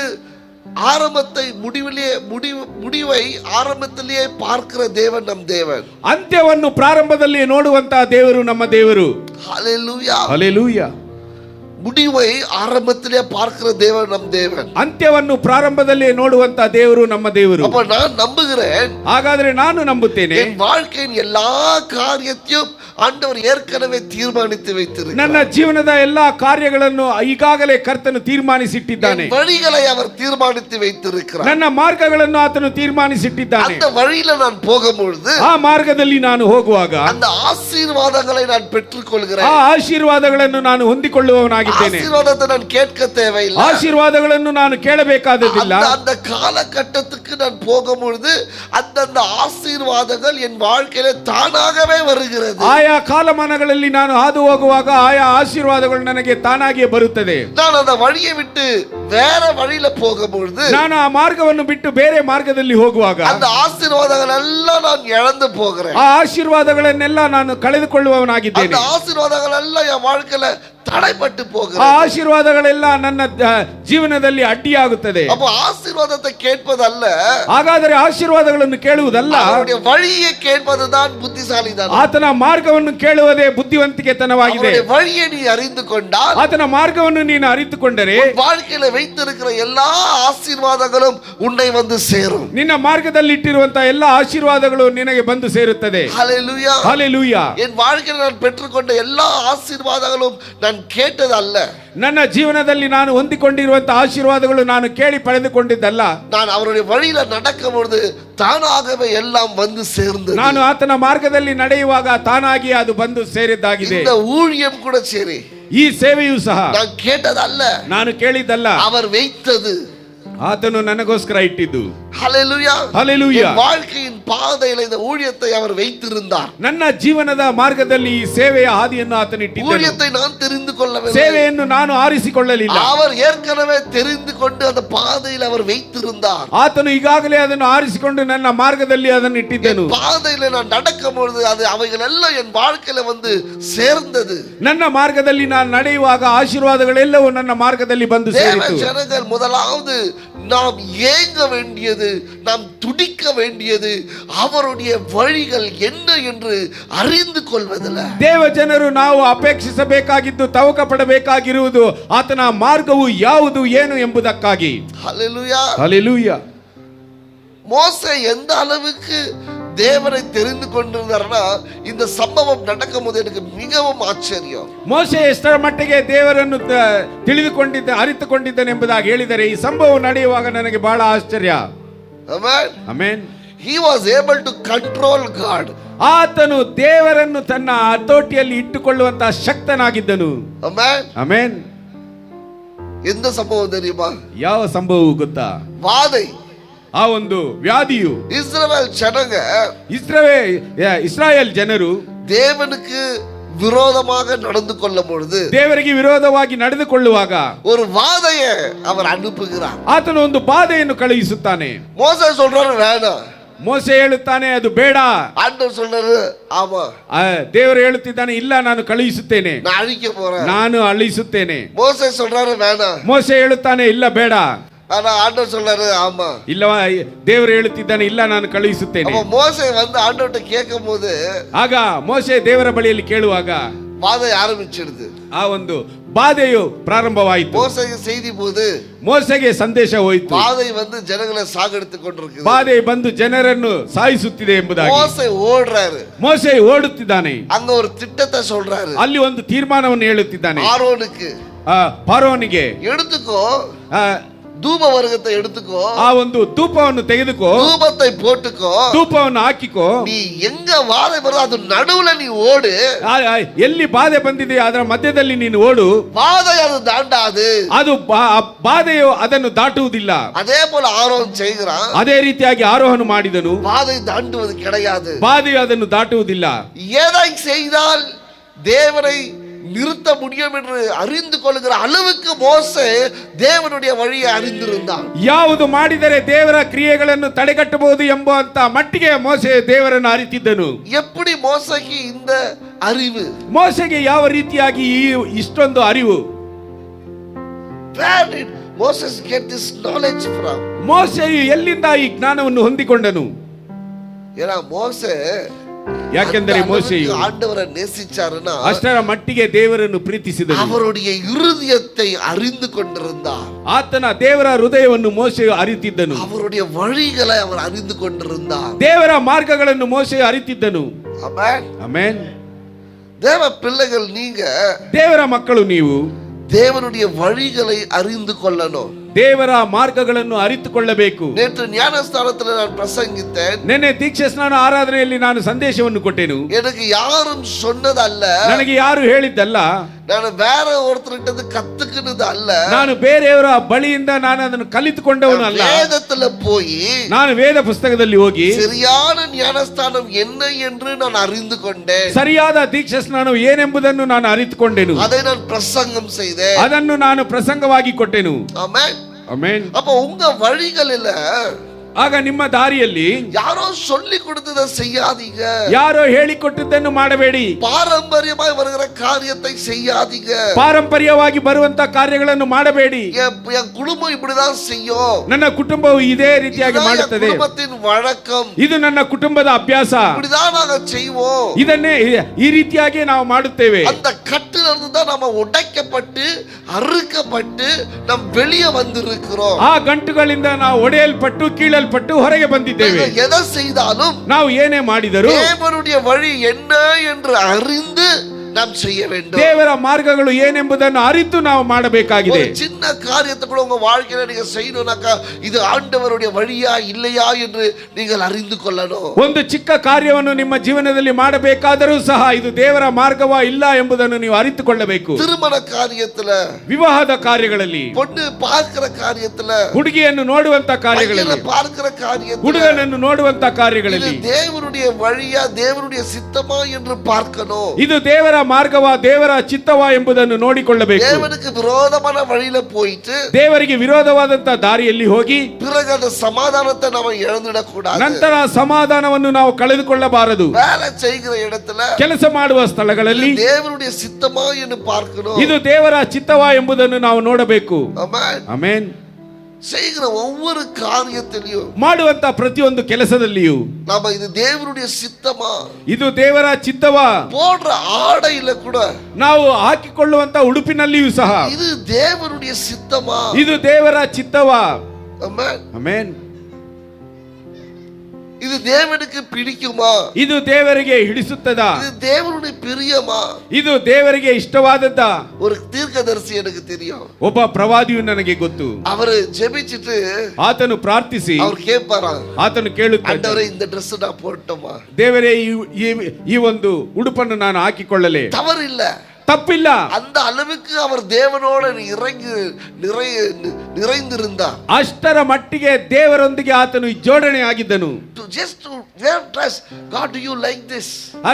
ஆரம்பத்தை முடிவை ஆரம்பத்திலேயே பார்க்கிற தேவன் நம் தேவன், ಅಂತ್ಯವನ್ನು ಪ್ರಾರಂಭದಲ್ಲಿ ನೋಡುವಂತಹ ದೇವರು ನಮ್ಮ ದೇವರು. ஹல்லேலூயா, ಹಲ್ಲೆಲೂಯಾ. முடிவை ஆரம்பத்திலே பார்க்கிற தேவன் நம் தேவன், ಅಂತ್ಯವನ್ನು ಪ್ರಾರಂಭದಲ್ಲಿ ನೋಡುವಂತಹ ದೇವರು ನಮ್ಮ ದೇವರು. அப்ப நான் நம்புகிறேன், ಹಾಗಾದ್ರೆ ನಾನು ನಂಬುತ್ತೇನೆ, என் வாழ்க்கையின் எல்லா காரியத்தையும் ஆண்டவர் ஏற்கனவே தீர்மானித்து வைத்திருக்கிறார். ನನ್ನ ಜೀವನದ ಎಲ್ಲಾ ಕಾರ್ಯಗಳನ್ನು ಈಗಾಗಲೇ ಕರ್ತನು ತೀರ್ಮಾನಿಸಿಟ್ಟಿದ್ದಾನೆ. வழிகளை அவர் தீர்மானித்து வைத்திருக்கிறார். ನನ್ನ ಮಾರ್ಗಗಳನ್ನು ಆತನು ತೀರ್ಮಾನಿಸಿಟ್ಟಿದ್ದಾನೆ. அந்த வழியில நான் போகும்பொழுது, ಆ ಮಾರ್ಗದಲ್ಲಿ ನಾನು ಹೋಗುವಾಗ அந்த ஆசீர்வாதங்களை நான் பெற்றுக்கொள்கிறேன். ಆ ಆಶೀರ್ವಾದಗಳನ್ನು ನಾನು ಹೊಂದಿಕೊಳ್ಳುವವನಾಗಿದ್ದೇನೆ. ஆசீர்வாதத்தை நான் கேட்க தேவையில்லை, ಆಶೀರ್ವಾದಗಳನ್ನು ನಾನು ಕೇಳಬೇಕಾದದಿಲ್ಲ. அந்த காலகட்டத்துக்கு நான் போகும்பொழுது அந்த ஆசீர்வாதங்கள் என் வாழ்க்கையில தானாகவே வருகிறது. ಆಯಾ ಕಾಲಮಾನಗಳಲ್ಲಿ ನಾನು ಹಾದು ಹೋಗುವಾಗ ಆಯಾ ಆಶೀರ್ವಾದಗಳು ನನಗೆ ತಾನಾಗಿಯೇ ಬರುತ್ತದೆ. நான் அந்த வழியை விட்டு வேற வழியில போகும்பொழுது, ನಾನು ಆ ಮಾರ್ಗವನ್ನು ಬಿಟ್ಟು ಬೇರೆ ಮಾರ್ಗದಲ್ಲಿ ಹೋಗುವಾಗ அந்த ஆசீர்வாதங்கள் எல்லாம் நான் இழந்து போகிறேன். ಆ ಆಶೀರ್ವಾದಗಳನ್ನೆಲ್ಲ ನಾನು ಕಳೆದುಕೊಳ್ಳುವವನಾಗಿದ್ದೇನೆ. அந்த ஆசீர்வாதங்கள் எல்லாம் என் வாழ்க்கையில தடைப்பட்டு ಆ போகிறது. ಆಶೀರ್ವಾದಗಳೆಲ್ಲ ನನ್ನ ಜೀವನದಲ್ಲಿ ಅಡ್ಡಿಯಾಗುತ್ತದೆ. அப்போ ஆசீர்வாதத்தை கேட்பதல்ல, ಹಾಗಾದರೆ ಆಶೀರ್ವಾದಗಳನ್ನು ಕೇಳುವುದಲ್ಲ, அவருடைய வழியை கேட்பதுதான் புத்திசாலிதான். ಆತನ ಮಾರ್ಗವನ್ನು ಕೇಳುವುದೇ ಬುದ್ಧಿವಂತಿಕೆತನವಾಗಿದೆ. அவருடைய வழியை நீ அறிந்து கொண்டால், ಆತನ ಮಾರ್ಗವನ್ನು ನೀನು ಅರಿತುಕೊಂಡರೆ வாழ்க்கையில வைத்திருக்கிற எல்லா ஆசீர்வாதங்களும் உன்னை வந்து சேரும். ನಿನ್ನ ಮಾರ್ಗದಲ್ಲಿ ಇಟ್ಟಿರುವಂತಹ ಎಲ್ಲ ಆಶೀರ್ವಾದಗಳು ನಿನಗೆ ಬಂದು ಸೇರುತ್ತದೆ. ஹல்லேலூயா, ಹಲ್ಲೆಲೂಯಾ. என் வாழ்க்கையில் நான் பெற்றுக்கொண்ட எல்லா ஆசீர்வாதங்களும் நான் கேட்டது அல்ல, ನನ್ನ ಜೀವನದಲ್ಲಿ ನಾನು ಹೊಂದಿಕೊಂಡಿರುವಂತಹ ಆಶೀರ್ವಾದಗಳು ನಾನು ಕೇಳಿ ಪಡೆದುಕೊಂಡಿದ್ದಲ್ಲ, நான் அவருடைய வழியில நடக்கும் பொழுது தானாகவே எல்லாம் வந்து சேர்ந்தது. ನಾನು ಆತನ ಮಾರ್ಗದಲ್ಲಿ ನಡೆಯುವಾಗ ತಾನಾಗಿ ಅದು ಬಂದು ಸೇರಿದ್ದಾಗಿದೆ. இந்த ஊழியம் கூட சரி, ಈ ಸೇವೆಯೂ ಸಹ நான் கேட்டது அல்ல, ನಾನು ಕೇಳಿದ್ದಲ್ಲ, அவர் வைத்தது. ಆತನು ನನಗೋಸ್ಕರ ಇಟ್ಟಿದ್ದು. ஹல்லேலூயா, ಹಲ್ಲೆಲೂಯಾ. என் வாழ்க்கையின் பாதையில இந்த ஊழியத்தை அவர் வைத்திருந்தார். ನನ್ನ ಜೀವನದ ಮಾರ್ಗದಲ್ಲಿ ಈ ಸೇವೆಯ ಹಾದಿಯನ್ನು ಆತನು ಇಟ್ಟಿದ್ದನು. ஊழியத்தை நான் தெரிந்து கொள்ளவில்லை, ಸೇವೆಯನ್ನು ನಾನು ಆರಿಸಿಕೊಳ್ಳಲಿಲ್ಲ, அவர் ஏற்கனவே தெரிந்து கொண்டு அந்த பாதையில் அவர் வைத்திருந்தார். ಆತನು ಈಗಾಗಲೇ ಅದನ್ನು ಆರಿಸಿಕೊಂಡು ನನ್ನ ಮಾರ್ಗದಲ್ಲಿ ಅದನ್ನು ಇಟ್ಟಿದ್ದನು. பாதையில நான் நடக்கும் பொழுது அது அவைகள் எல்லாம் என் வாழ்க்கையில வந்து சேர்ந்தது. ನನ್ನ ಮಾರ್ಗದಲ್ಲಿ ನಾನು ನಡೆಯುವಾಗ ಆಶೀರ್ವಾದಗಳೆಲ್ಲವೂ ನನ್ನ ಮಾರ್ಗದಲ್ಲಿ ಬಂದು தேவ ಸೇರಿತು. ಜನங்கள் முதலாவது நாம் ஏங்க வேண்டியது, நாம் துடிக்க வேண்டியது அவருடைய வழிகள் என்ன என்று அறிந்து கொள்வதில்லை. ದೇವ ಜನರು ನಾವು ಅಪೇಕ್ಷಿಸಬೇಕಾಗಿದ್ದು, ತವಕ ಪಡಬೇಕಾಗಿರುವುದು ಆತನ ಮಾರ್ಗವು ಯಾವುದು ಏನು ಎಂಬುದಕ್ಕಾಗಿ. ஹல்லேலூயா. ಹಲ್ಲೆಲೂಯಾ. மோசே எந்த அளவுக்கு தேவனை தெரிந்து கொண்டிருந்தார்னா, இந்த சம்பவம் நடக்கும் போது எனக்கு மிகவும் ஆச்சரியம். ಮೋಸೆ ಎಷ್ಟರ ಮಟ್ಟಿಗೆ ದೇವರನ್ನು ಅರಿತುಕೊಂಡಿದ್ದಾನೆ ಎಂಬುದಾಗಿ ಹೇಳಿದರೆ ಈ ಸಂಭವ ನಡೆಯುವಾಗ ನನಗೆ ಬಹಳ ಆಶ್ಚರ್ಯ. Amen. Amen. He was able to control God. ಆತನು ದೇವರನ್ನು ತನ್ನ ಹತೋಟಿಯಲ್ಲಿ ಇಟ್ಟುಕೊಳ್ಳುವಂತಹ ಶಕ್ತನಾಗಿದ್ದನು. ಆಮೆನ್. ಆಮೆನ್. எந்த சம்பவம் தெரியுமா? ಯಾವ ಸಂಭವವು ಗೊತ್ತಾ? வாதை. ಆ ಒಂದು ವ್ಯಾಧಿಯು இஸ்ரவேல் ஜனங்க, ಇಸ್ರಾಯೇಲ್ ಜನರು தேவனுக்கு விரோதமாக நடந்து கொள்ளும் பொழுது, ದೇವರಿಗೆ ವಿರೋಧವಾಗಿ ನಡೆದುಕೊಳ್ಳುವಾಗ ஒரு வாதையை அவர் அனுப்புகிறார். ಆತನು ಒಂದು ಬಾಧೆಯನ್ನು ಕಳುಹಿಸುತ್ತಾನೆ. மோசே சொல்றாரு வேணாம். ಮೋಸೆ ಹೇಳುತ್ತಾನೆ ಅದು ಬೇಡ. ஆண்டவர் சொல்றாரு ஆமா. ದೇವರು ಹೇಳುತ್ತಿದ್ದಾನೆ ಇಲ್ಲ, ನಾನು ಕಳುಹಿಸುತ್ತೇನೆ, நான் அழிக்க போறேன், ನಾನು ಅಳಿಸುತ್ತೇನೆ. மோசே சொல்றாரு வேணாம். ಮೋಸೆ ಹೇಳುತ್ತಾನೆ ಇಲ್ಲ ಬೇಡ. ஆனா ஆண்டவர் சொல்றாரு ஆமா. ಇಲ್ಲವಾ, ದೇವರು ಹೇಳುತ್ತಿದ್ದಾನೆ ಇಲ್ಲ, ನಾನು ಕಳುಹಿಸುತ್ತೇನೆ. அப்ப மோசே வந்து ஆண்டவர்ட்ட கேட்கும்போது, ಆಗ ಮೋಸೆ ದೇವರ ಬಳಿಯಲ್ಲಿ ಕೇಳುವಾಗ வாதை ஆரம்பிச்சிடுது. ಆ ಒಂದು ಬಾಧೆಯು ಪ್ರಾರಂಭವಾಯಿತು. மோசேக்கு செய்தி போது, ಮೋಸೆಗೆ ಸಂದೇಶ ಹೋಯಿತು, வாதை வந்து ஜனங்களை சாகடித்து கொண்டிருக்கு, ಬಾಧೆ ಬಂದು ಜನರನ್ನು ಸಾಯಿಸುತ್ತಿದೆ ಎಂಬುದಾಗಿ. மோசே ஓடுறாரு. ಮೋಸೆ ಓಡುತ್ತಿದ್ದಾನೆ. அங்க ஒரு திட்டத்தை சொல்றாரு. ಅಲ್ಲಿ ಒಂದು ತೀರ್ಮಾನವನ್ನು ಹೇಳುತ್ತಿದ್ದಾನೆ. ஆரோனுக்கு ಫರೋನಿಗೆ எடுத்துக்கோ, தூப வர்க்கத்தை எடுத்துக்கோ, ಆ ಒಂದು ಧೂಪವನ್ನು ತೆಗೆದುಕೋ, தூபத்தை போட்டுக்கோ, ಧೂಪವನ್ನು ಹಾಕಿಕೋ, நீ எங்க வாதை வருதோ அது நடுவுல நீ ஓடு, ಎಲ್ಲಿ ಬಾಧೆ ಬಂದಿದೆ ಅದರ ಮಧ್ಯದಲ್ಲಿ ನೀನು ಓಡು, வாதை அது தாண்டாது, ಅದು ಬಾಧೆಯು ಅದನ್ನು ದಾಟುವುದಿಲ್ಲ. அதே போல ஆரோன் செய்கிறான். ಅದೇ ರೀತಿಯಾಗಿ ಆರೋಹಣ ಮಾಡಿದನು. வாதை தாண்டுவது கிடையாது. ಬಾಧೆಯು ಅದನ್ನು ದಾಟುವುದಿಲ್ಲ. எதை செய்தால் தேவனை நிறுத்த முடியும் என்று அறிந்து கொள்ளுகிற அளவுக்கு மோசே தேவனுடைய வழியை அறிந்திருந்தான். ಯಾವುದು ಮಾಡಿದರೆ ದೇವರ ಕ್ರಿಯೆಗಳನ್ನು ತಡೆಗಟ್ಟಬಹುದು ಎಂಬಂತ ಮಟ್ಟಿಗೆ ಮೋಸೆ ದೇವರನ್ನು ಅರಿತಿದ್ದನು. எப்படி மோசேக்கு இந்த அறிவு? ಮೋಸೆಗೆ ಯಾವ ರೀತಿಯಾಗಿ ಇಷ್ಟೊಂದು ಅರಿವು? Where did Moses get this knowledge from? ಮೋಸೆಯು ಎಲ್ಲಿಂದ ಈ ಜ್ಞಾನವನ್ನು ಹೊಂದಿಕೊಂಡನು? ஏன்னா மோசே, ಯಾಕೆಂದರೆ ಮೋಸೆಯು ஆண்டவரை நேசிச்சாருன்னா ಅಷ್ಟರ ಮಟ್ಟಿಗೆ ದೇವರನ್ನು ಪ್ರೀತಿಸಿದನು. அவருடைய இருதயத்தை அறிந்து கொண்டிருந்தார். ಆತನ ದೇವರ ಹೃದಯವನ್ನು ಮೋಸೆಯು ಅರಿತಿದ್ದನು. அவருடைய வழிகளை அவர் அறிந்து கொண்டிருந்தார். ದೇವರ ಮಾರ್ಗಗಳನ್ನು ಮೋಸೆಯು ಅರಿತಿದ್ದನು. ஆமென். ಆಮೆನ್. தேவ பிள்ளைகள், நீங்க ದೇವರ ಮಕ್ಕಳು, ನೀವು தேவனுடைய வழிகளை அறிந்து கொள்ளணும். ದೇವರ ಮಾರ್ಗಗಳನ್ನು ಅರಿತುಕೊಳ್ಳಬೇಕು. நேற்று ஞானஸ்தானத்துல நான் பிரசங்கித்தேன். ನೆನ್ನೆ ದೀಕ್ಷಾ ಸ್ನಾನ ಆರಾಧನೆಯಲ್ಲಿ ನಾನು ಸಂದೇಶವನ್ನು ಕೊಟ್ಟೆನು. எனக்கு யாரும் சொன்னதல்ல, ನನಗೆ ಯಾರು ಹೇಳಿದ್ದಲ್ಲ, ನಾನು வேற ஒருத்தர்கிட்ட கத்துக்கினது அல்ல, ನಾನು ಬೇರೆಯವರ ಬಳಿಯಿಂದ ನಾನು ಅದನ್ನು ಕಲಿತುಕೊಂಡವನು ಅಲ್ಲ. வேதத்துல போய் ನಾನು ವೇದ ಪುಸ್ತಕದಲ್ಲಿ ಹೋಗಿ சரியான ஞானஸ்தானம் என்ன என்று நான் அறிந்து கொண்டேன். ಸರಿಯಾದ ದೀಕ್ಷಾ ಸ್ನಾನವು ಏನೆಂಬುದನ್ನು ನಾನು ಅರಿತುಕೊಂಡೆನು. அதை நான் பிரசங்கம் செய்தேன். ಅದನ್ನು ನಾನು ಪ್ರಸಂಗವಾಗಿ ಕೊಟ್ಟೆನು. ஆமென். ಆಮೆನ್. அப்ப உங்க வழிகளில ಆಗ ನಿಮ್ಮ ದಾರಿಯಲ್ಲಿ யாரோ சொல்லி கொடுத்ததை செய்யாதீங்க. ಯಾರೋ ಹೇಳಿಕೊಟ್ಟದ್ದನ್ನು ಮಾಡಬೇಡಿ. பாரம்பரியமாய் வருகிற காரியத்தை செய்யாதீங்க. ಪಾರಂಪರ್ಯವಾಗಿ ಬರುವಂತ ಕಾರ್ಯಗಳನ್ನು ಮಾಡಬೇಡಿ. என் குடும்பம் இப்படிதான் செய்யும், ನನ್ನ ಕುಟುಂಬವು ಇದೇ ರೀತಿಯಾಗಿ ಮಾಡುತ್ತದೆ, குடும்பத்தின் வழக்கம், ಇದು ನನ್ನ ಕುಟುಂಬದ ಅಭ್ಯಾಸ, இப்படிதான் நாங்க செய்வோம், ಇದನ್ನೇ ಈ ರೀತಿಯಾಗಿ ನಾವು ಮಾಡುತ್ತೇವೆ. அந்த கட்டுல இருந்து தான் நம்ம உடைக்கப்பட்டு அறுக்கப்பட்டு நாம் வெளியே வந்திருக்கிறோம். ಆ ಗಂಟುಗಳಿಂದ ನಾವು ಒಡೆಯಲ್ಪಟ್ಟು ಕೀಳಲ್ಪಟ್ಟು ಹೊರಗೆ ಬಂದಿದ್ದೇವೆ. எதை செய்தாலும் ನಾವು ಏನೇ ಮಾಡಿದರೂ தேவனுடைய வழி என்ன என்று அறிந்து நாம் செய்ய வேண்டும். ದೇವರ ಮಾರ್ಗಗಳು ಏನೆಂಬುದನ್ನು ಅರಿತು ನಾವು ಮಾಡಬೇಕಾಗಿದೆ. ஒரு சின்ன காரியத்தை கூட உங்க வாழ்க்கையில நீங்க செய்யணும்னாக்கா இது ஆண்டவருடைய வழியா இல்லையா என்று நீங்கள் அறிந்து கொள்ளணும். ಒಂದು ಚಿಕ್ಕ ಕಾರ್ಯವನ್ನು ನಿಮ್ಮ ಜೀವನದಲ್ಲಿ ಮಾಡಬೇಕಾದರೂ ಸಹ ಇದು ದೇವರ ಮಾರ್ಗವಾ ಇಲ್ಲ ಎಂಬುದನ್ನು ನೀವು ಅರಿತುಕೊಳ್ಳಬೇಕು. திருமண காரியத்துல, ವಿವಾಹದ ಕಾರ್ಯಗಳಲ್ಲಿ, பொண்ணு பார்க்கிற காரியத்துல, ಹುಡುಗಿಯನ್ನು ನೋಡುವಂತ ಕಾರ್ಯಗಳಲ್ಲಿ, பார்க்கிற காரியத்துல, ಹುಡುಗನನ್ನು ನೋಡುವಂತ ಕಾರ್ಯಗಳಲ್ಲಿ இது தேவனுடைய வழியா தேவனுடைய சித்தமா என்று பார்க்கணும். ಇದು ದೇವರ ಮಾರ್ಗವಾ ದೇವರ ಚಿತ್ತವಾ ಎಂಬುದನ್ನು ನೋಡಿಕೊಳ್ಳಬೇಕು. தேவனுக்கு விரோதமான வழியில போயிட்டு ದೇವರಿಗೆ ವಿರೋಧವಾದಂತ ದಾರಿಯಲ್ಲಿ ಹೋಗಿ பிறகு அந்த சமாதானத்தை நாம இழந்துடக் கூடாது. ನಂತರ ಸಮಾಧಾನವನ್ನು ನಾವು ಕಳೆದುಕೊಳ್ಳಬಾರದು. வேலை செய்கிற இடத்துல, ಕೆಲಸ ಮಾಡುವ ಸ್ಥಳಗಳಲ್ಲಿ தேவனுடைய சித்தமா என்று பார்க்கணும். ಇದು ದೇವರ ಚಿತ್ತವಾ ಎಂಬುದನ್ನು ನಾವು ನೋಡಬೇಕು. ஆமென். ಆಮೆನ್. செய்கிற ஒவ்வொரு காரியத்திலையும் ಮಾಡುವಂತ ಪ್ರತಿಯೊಂದು ಕೆಲಸದಲ್ಲಿಯೂ நாம இது தேவனுடைய சித்தமா, ಇದು ದೇವರ ಚಿತ್ತವಾ, போடுற ஆடையில கூட ನಾವು ಹಾಕಿಕೊಳ್ಳುವಂತ ಉಡುಪಿನಲ್ಲಿಯೂ ಸಹ இது தேவனுடைய சித்தமா. ಇದು ದೇವರ ಚಿತ್ತವಾ. ஆமென். ಆಮೆನ್. இது தேவனுக்கு பிடிக்குமா? ಇದು ದೇವರಿಗೆ ಹಿಡಿಸುತ್ತದಾ? இது தேவனுடைய பிரியமா? ಇದು ದೇವರಿಗೆ ಇಷ್ಟವಾದದ್ದ? ஒரு தீர்க்கதரிசி எனக்கு தெரியும். ಒಬ್ಬ ಪ್ರವಾದಿಯು ನನಗೆ ಗೊತ್ತು. ಅವರು ஜெபிச்சிட்டு ಆತನು ಪ್ರಾರ್ಥಿಸಿ அவர் கேட்பாராம், ಆತನು ಕೇಳುತ್ತಾನೆ, ஆண்டவரே இந்த Dress நான் போடட்டுமா? ದೇವರೇ ಈ ಒಂದು ಉಡುಪನ್ನು ನಾನು ಹಾಕಿಕೊಳ್ಳಲೇ? தவறு இல்ல, ತಪ್ಪಿಲ್ಲ. அந்த அளவுக்கு அவர் தேவனோட நிறைந்திருந்தார். ಅಷ್ಟರ ಮಟ್ಟಿಗೆ ದೇವರೊಂದಿಗೆ ಆತನು ಜೋಡಣೆ ಆಗಿದ್ದನು. Just to wear dress, God, do you like this?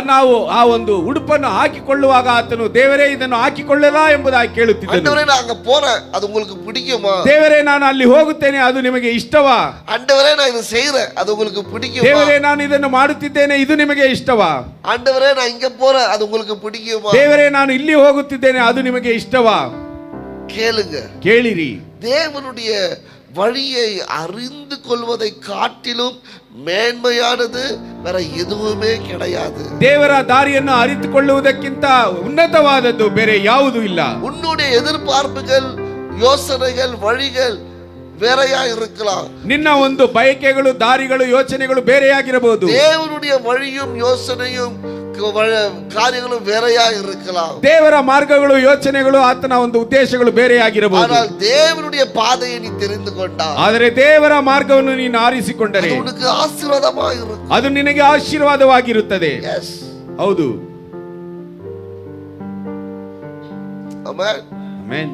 ನಾವು ಆ ಒಂದು ಉಡುಪನ್ನು ಹಾಕಿಕೊಳ್ಳುವಾಗ ಆತನು ದೇವರೇ ಇದನ್ನು ಹಾಕಿಕೊಳ್ಳಲಾ ಎಂಬುದಾಗಿ ಕೇಳುತ್ತಿದ್ದನು. ஆண்டவரே நான் அங்க போறேன், அது உங்களுக்கு பிடிக்குமா? ದೇವರೇ ನಾನು ಅಲ್ಲಿ ಹೋಗುತ್ತೇನೆ, ಅದು ನಿಮಗೆ ಇಷ್ಟವಾ? ஆண்டவரே நான் இது செய்றேன், அது உங்களுக்கு பிடிக்குமா? ದೇವರೇ ನಾನು ಇದನ್ನು ಮಾಡುತ್ತಿದ್ದೇನೆ, ಇದು ನಿಮಗೆ ಇಷ್ಟವಾ? ஆண்டவரே நான் இங்க போறேன், அது உங்களுக்கு பிடிக்குமா? ದೇವರೇ ನಾನು ಇಲ್ಲಿ ಹೋಗುತ್ತಿದ್ದೇನೆ, ಅದು ನಿಮಗೆ ಇಷ್ಟವಾ? கேளுங்க, ಕೇಳಿರಿ. தேவனுடைய வழியை அறிந்து கொள்வதை காட்டிலும் மேன்மையானது வேற எதுவுமே கிடையாது. ದೇವರ ದಾರಿಯನ್ನು ಅರಿತುಕೊಳ್ಳುವುದಕ್ಕಿಂತ ಉನ್ನತವಾದದ್ದು ಬೇರೆ ಯಾವುದೂ ಇಲ್ಲ. உன்னுடைய எதிர்பார்ப்புகள், யோசனைகள், வழிகள் வேறையா இருக்கலாம். ನಿನ್ನ ಒಂದು ಬಯಕೆಗಳು, ದಾರಿಗಳು, ಯೋಚನೆಗಳು ಬೇರೆಯಾಗಿರಬಹುದು. தேவனுடைய வழியும் யோசனையும் காரியங்களும் வேறையா இருக்கலாம். ದೇವರ ಮಾರ್ಗಗಳು, ಯೋಚನೆಗಳು, ಆತನ ಒಂದು ಉದ್ದೇಶಗಳು ಬೇರೆಯಾಗಿರಬಹುದು. ஆனால் தேவனுடைய பாதையை நீ தெரிந்து கொண்டால், ಆದರೆ ದೇವರ ಮಾರ್ಗವನ್ನು ನೀನು ಆರಿಸಿಕೊಂಡರೆ அது உனக்கு ஆசீர்வாதமாக இருக்கும். ಅದು ನಿನಗೆ ಆಶೀರ್ವಾದವಾಗಿರುತ್ತದೆ. Yes. ಹೌದು. Amen. ಆಮೆನ್.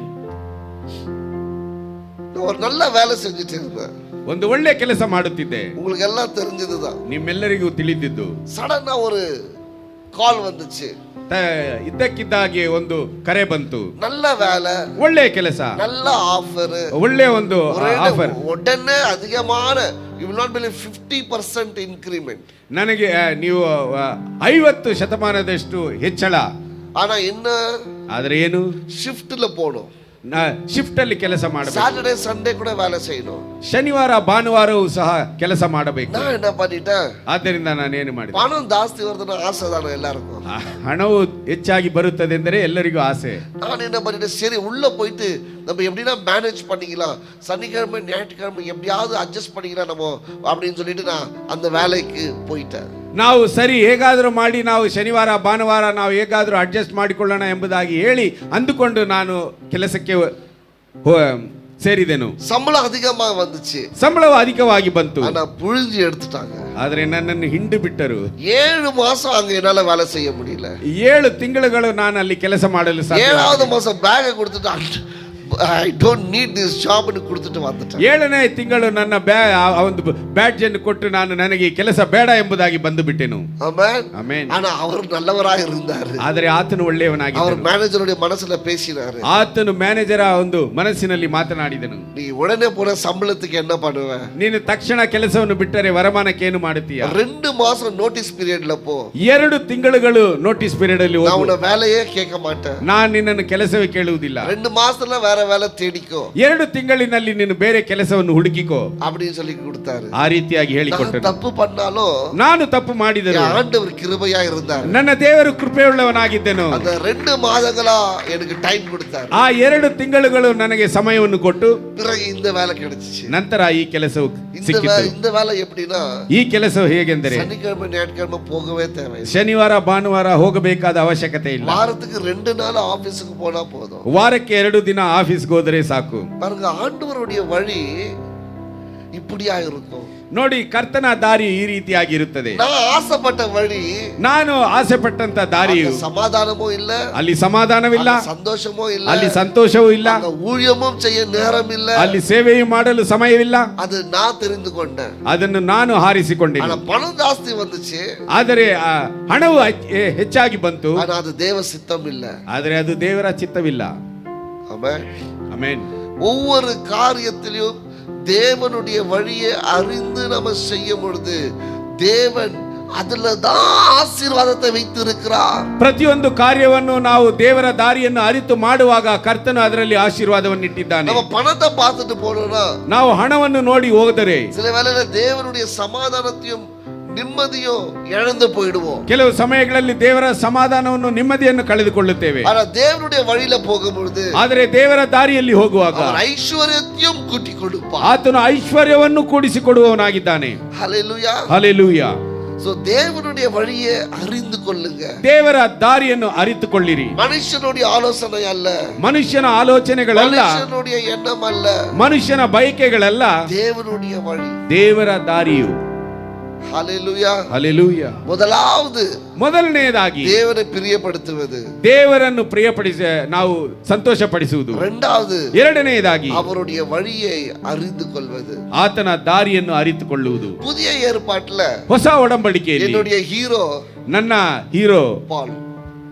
ஒரு நல்ல வேலை செஞ்சுட்டு இருந்தேன். ಒಂದು ಒಳ್ಳೆ ಕೆಲಸ ಮಾಡುತ್ತಿದ್ದೆ. உங்களுக்கு எல்லாம் தெரிஞ்சதுதான். ನಿಮ್ಮೆಲ್ಲರಿಗೂ ತಿಳಿದಿದ್ದು. சடனா ஒரு ಕಾಲ್ வந்துச்சு. ಇದ್ದಕ್ಕಿದ್ದಾಗೆ ಒಂದು ಕರೆ ಬಂತು. நல்ல வேலை, ಒಳ್ಳೆ ಕೆಲಸ, நல்ல ಆಫರ್, ಒಳ್ಳೆ ಒಂದು ಆಫರ್. உடனே அதிகமான you will not believe 50% increment. ನನಗೆ ನೀವು 50% ಹೆಚ್ಚಳ. ஆனா என்ன? ಆದ್ರೆ ಏನು? ಶಿಫ್ಟ್ல போணும். ಶಿಫ್ಟ್ ಅಲ್ಲಿ ಕೆಲಸ ಮಾಡಬೇಕು. சாட்டர்டே சண்டே ಕೂಡ வேலை செய்யணும். ಶನಿವಾರ ಭಾನುವಾರವೂ ಸಹ ಕೆಲಸ ಮಾಡಬೇಕು. நான் என்ன பண்ணிட்டேன்? ಆದ್ದರಿಂದ ನಾನೇನು ಮಾಡಿದೆ? பணம் ಜಾಸ್ತಿ வருதுன்னா ಆಸೆ தானே எல்லாருக்கும். ಹಣವು ಹೆಚ್ಚಾಗಿ ಬರುತ್ತದೆ ಎಂದರೆ ಎಲ್ಲರಿಗೂ ಆಸೆ. நான் என்ன பண்ணிட்டேன், சரி உள்ள போயிட்டு நம்ம எப்படின்னா மேனேஜ் பண்ணிக்கலாம், சனிக்கிழமை ஞாயிற்றுக்கிழமை எப்படியாவது அட்ஜஸ்ட் பண்ணிக்கலாம் நம்ம அப்படின்னு சொல்லிட்டு நான் அந்த வேலைக்கு போயிட்டேன். ನಾವು ಸರಿ ಹೇಗಾದರೂ ಮಾಡಿ ನಾವು ಶನಿವಾರ ಭಾನುವಾರ ನಾವು ಹೇಗಾದರೂ ಅಡ್ಜಸ್ಟ್ ಮಾಡಿಕೊಳ್ಳೋಣ ಎಂಬುದಾಗಿ ಹೇಳಿ ಅಂದುಕೊಂಡು ನಾನು ಕೆಲಸಕ್ಕೆ ಸೇರಿದೆನು. சம்பளம் அதிகமா வந்துச்சு, ಸಂಬಳವು ಅಧಿಕವಾಗಿ ಬಂತು. ஆனா புழிஞ்சு எடுத்துட்டாங்க. ಆದರೆ ನನ್ನನ್ನು ಹಿಂಡು ಬಿಟ್ಟರು. 7 மாசம் அங்க என்னால வேலை செய்ய முடியல. 7 ತಿಂಗಳುಗಳು ನಾನು ಅಲ್ಲಿ ಕೆಲಸ ಮಾಡಲು ಸಾಧ್ಯ. 7வது மாசம் பேக கொடுத்துட்டு I don't need this job ன்னு கொடுத்துட்டு வந்துட்டேன். 7ನೇ ತಿಂಗಳು ನನ್ನ ಒಂದು ಬ್ಯಾಡ್ಜ್ ಅನ್ನು ಕೊಟ್ಟು ನಾನು ನನಗೆ ಕೆಲಸ ಬೇಡ ಎಂಬುದಾಗಿ ಬಂದು ಬಿಟ್ಟೆನು. ஆமென். ಆಮೆನ್. ஆனா அவர் நல்லவராக இருந்தார். ಆದರೆ ಆತನು ಒಳ್ಳೆಯವನಾಗಿದ್ದನು. அவர் மேனேஜருடைய மனசுல பேசினாரு. ಆತನು ಮ್ಯಾನೇಜರ ಒಂದು ಮನಸ್ಸಿನಲ್ಲಿ ಮಾತನಾಡಿದನು. நீ உடனே போற சம்பளத்துக்கு என்ன பண்ணுவ? ನೀನು ತಕ್ಷಣ ಕೆಲಸವನ್ನು ಬಿಟ್ಟರೆ ವರಮಾನಕ್ಕೆ ಏನು ಮಾಡುತ್ತೀಯ? 2 மாசம் நோட்டீஸ் பீரியட்ல போ. 2 ತಿಂಗಳುಗಳು ನೋಟಿಸ್ ಪೀರಿಯಡ್ ಅಲ್ಲಿ நான் உன்னை வேலையே கேட்க மாட்டேன். ನಾನು ನಿನ್ನನ್ನು ಕೆಲಸವೇ ಕೇಳುವುದಿಲ್ಲ. 2 மாசத்துல வேற வேலை தேடிக்கோ. 2 ತಿಂಗಳಿನಲ್ಲಿ ನೀನು ಬೇರೆ ಕೆಲಸವನ್ನು ಹುಡುಕಿಕೋ அப்படின்னு சொல்லி கொடுத்தாரு. ಆ ರೀತಿಯಾಗಿ ಹೇಳಿಕೊಟ್ಟನು. தப்பு பண்ணாலும் ನಾನು ತಪ್ಪು ಮಾಡಿದರೂ ஆண்டவர் கிருபையா இருந்தார். ನನ್ನ ದೇವರು ಕೃಪೆಯುಳ್ಳವನಾಗಿದ್ದನು. அந்த 2 மாதங்களா எனக்கு டைம் கொடுத்தாரு. ಆ 2 ತಿಂಗಳುಗಳು ನನಗೆ ಸಮಯವನ್ನು ಕೊಟ್ಟು பிறகு இந்த வேலை கிடைச்சிச்சு. ನಂತರ ಈ ಕೆಲಸವು ಸಿಕ್ಕಿತು. இந்த வேலை எப்படின்னா, ಈ ಕೆಲಸವು ಹೇಗೆಂದರೆ சனிக்கிழமை ஞாயிற்றுக்கிழமை போகவே தேவையில்லை. ಶನಿವಾರ ಭಾನುವಾರ ಹೋಗಬೇಕಾದ ಅವಶ್ಯಕತೆ ಇಲ್ಲ. வாரத்துக்கு 2 நாள் ஆபீஸ்க்கு போனா போதும். ವಾರಕ್ಕೆ 2 ದಿನ ಆಫೀಸ್ಗೆ ಹೋದರೆ ಸಾಕು. பாருங்க, ஆண்டவருடைய வழி இப்படியா இருக்கும். ನೋಡಿ, ಕರ್ತನ ದಾರಿ ಈ ರೀತಿಯಾಗಿ ಇರುತ್ತದೆ. நான் ஆசைப்பட்ட வழி, ನಾನು ಆಸೆ ಪಟ್ಟಂತ ದಾರಿಯು சமாதானமும் இல்ல, ಅಲ್ಲಿ ಸಮಾಧಾನವಿಲ್ಲ, சந்தோஷமும் இல்ல, ಅಲ್ಲಿ ಸಂತೋಷವೂ ಇಲ್ಲ, ஊழியமும் செய்ய நேரம் இல்ல, ಅಲ್ಲಿ ಸೇವೆಯು ಮಾಡಲು ಸಮಯವಿಲ್ಲ. அது நான் தெரிந்து கொண்டேன். ಅದನ್ನು ನಾನು ಹಾರಿಸಿಕೊಂಡೆ. ஆனா பணம் ஜாஸ்தி வந்துச்சு, ಆದರೆ ಹಣವು ಹೆಚ್ಚಾಗಿ ಬಂತು. ஆனா அது தேவ சித்தம் இல்ல. ಆದರೆ ಅದು ದೇವರ ಚಿತ್ತವಿಲ್ಲ. ஆமென். ಆಮೆನ್. ஒவ்வொரு காரியத்திலும் தேவனுடைய வழியை அறிந்து நம்ம செய்யும் பொழுது தேவன் அதுலதான் ஆசீர்வாதத்தை வைத்திருக்கிறார். ಪ್ರತಿಯೊಂದು ಕಾರ್ಯವನ್ನು ನಾವು ದೇವರ ದಾರಿಯನ್ನು ಅರಿತು ಮಾಡುವಾಗ ಕರ್ತನು ಅದರಲ್ಲಿ ಆಶೀರ್ವಾದವನ್ನು ಇಟ್ಟಿದ್ದಾನೆ. நம்ம பணத்தை பார்த்துட்டு போனோம்னா, ನಾವು ಹಣವನ್ನು ನೋಡಿ ಹೋದರೆ சில வேளையில தேவனுடைய சமாதானத்தையும் நிம்மதியும் இழந்து போயிடுவோம். ಕೆಲವು ಸಮಯಗಳಲ್ಲಿ ದೇವರ ಸಮಾಧಾನವನ್ನು ನೆಮ್ಮದಿಯನ್ನು ಕಳೆದುಕೊಳ್ಳುತ್ತೇವೆ. ஆனா தேவனுடைய வழியில போகும்போது, ಆದರೆ ದೇವರ ದಾರಿಯಲ್ಲಿ ಹೋಗುವಾಗ அவர் ஐஸ்வர்யத்தையும் கூட்டி கொடுப்பார். ಆತನು ಐಶ್ವರ್ಯವನ್ನು ಕೂಡಿಸಿಕೊಡುವವನಾಗಿದ್ದಾನೆ. ஹல்லேலூயா. ಹಲ್ಲೆಲೂಯಾ. சோ தேவனுடைய வழியை அறிந்து கொள்ளுங்க. ದೇವರ ದಾರಿಯನ್ನು ಅರಿತುಕೊಳ್ಳಿರಿ. மனுஷனுடைய ஆலோசனை அல்ல, ಮನುಷ್ಯನ ಆಲೋಚನೆಗಳಲ್ಲ, மனுஷனுடைய எண்ணம் அல்ல, ಮನುಷ್ಯನ ಬಯಕೆಗಳಲ್ಲ, தேவனுடைய வழி, ದೇವರ ದಾರಿಯು. ஹல்லேலூயா. ಹಲ್ಲೆಲೂಯಾ. ಮೊದಲನೆಯದಾಗಿ தேவனை பிரியப்படுத்துவது, ದೇವರನ್ನು ಪ್ರಿಯಪಡಿಸ ನಾವು ಸಂತೋಷಪಡಿಸುವುದು. ಎರಡನೆಯದಾಗಿ அவருடைய வழியை அறிந்து கொள்வது, ಆತನ ದಾರಿಯನ್ನು ಅರಿತುಕೊಳ್ಳುವುದು. புதிய ஏற்பாட்டுல ಹೊಸ ಒಡಂಬಡಿಕೆಯಲ್ಲಿ என்னுடைய ஹீரோ, ನನ್ನ ಹೀರೋ பால்,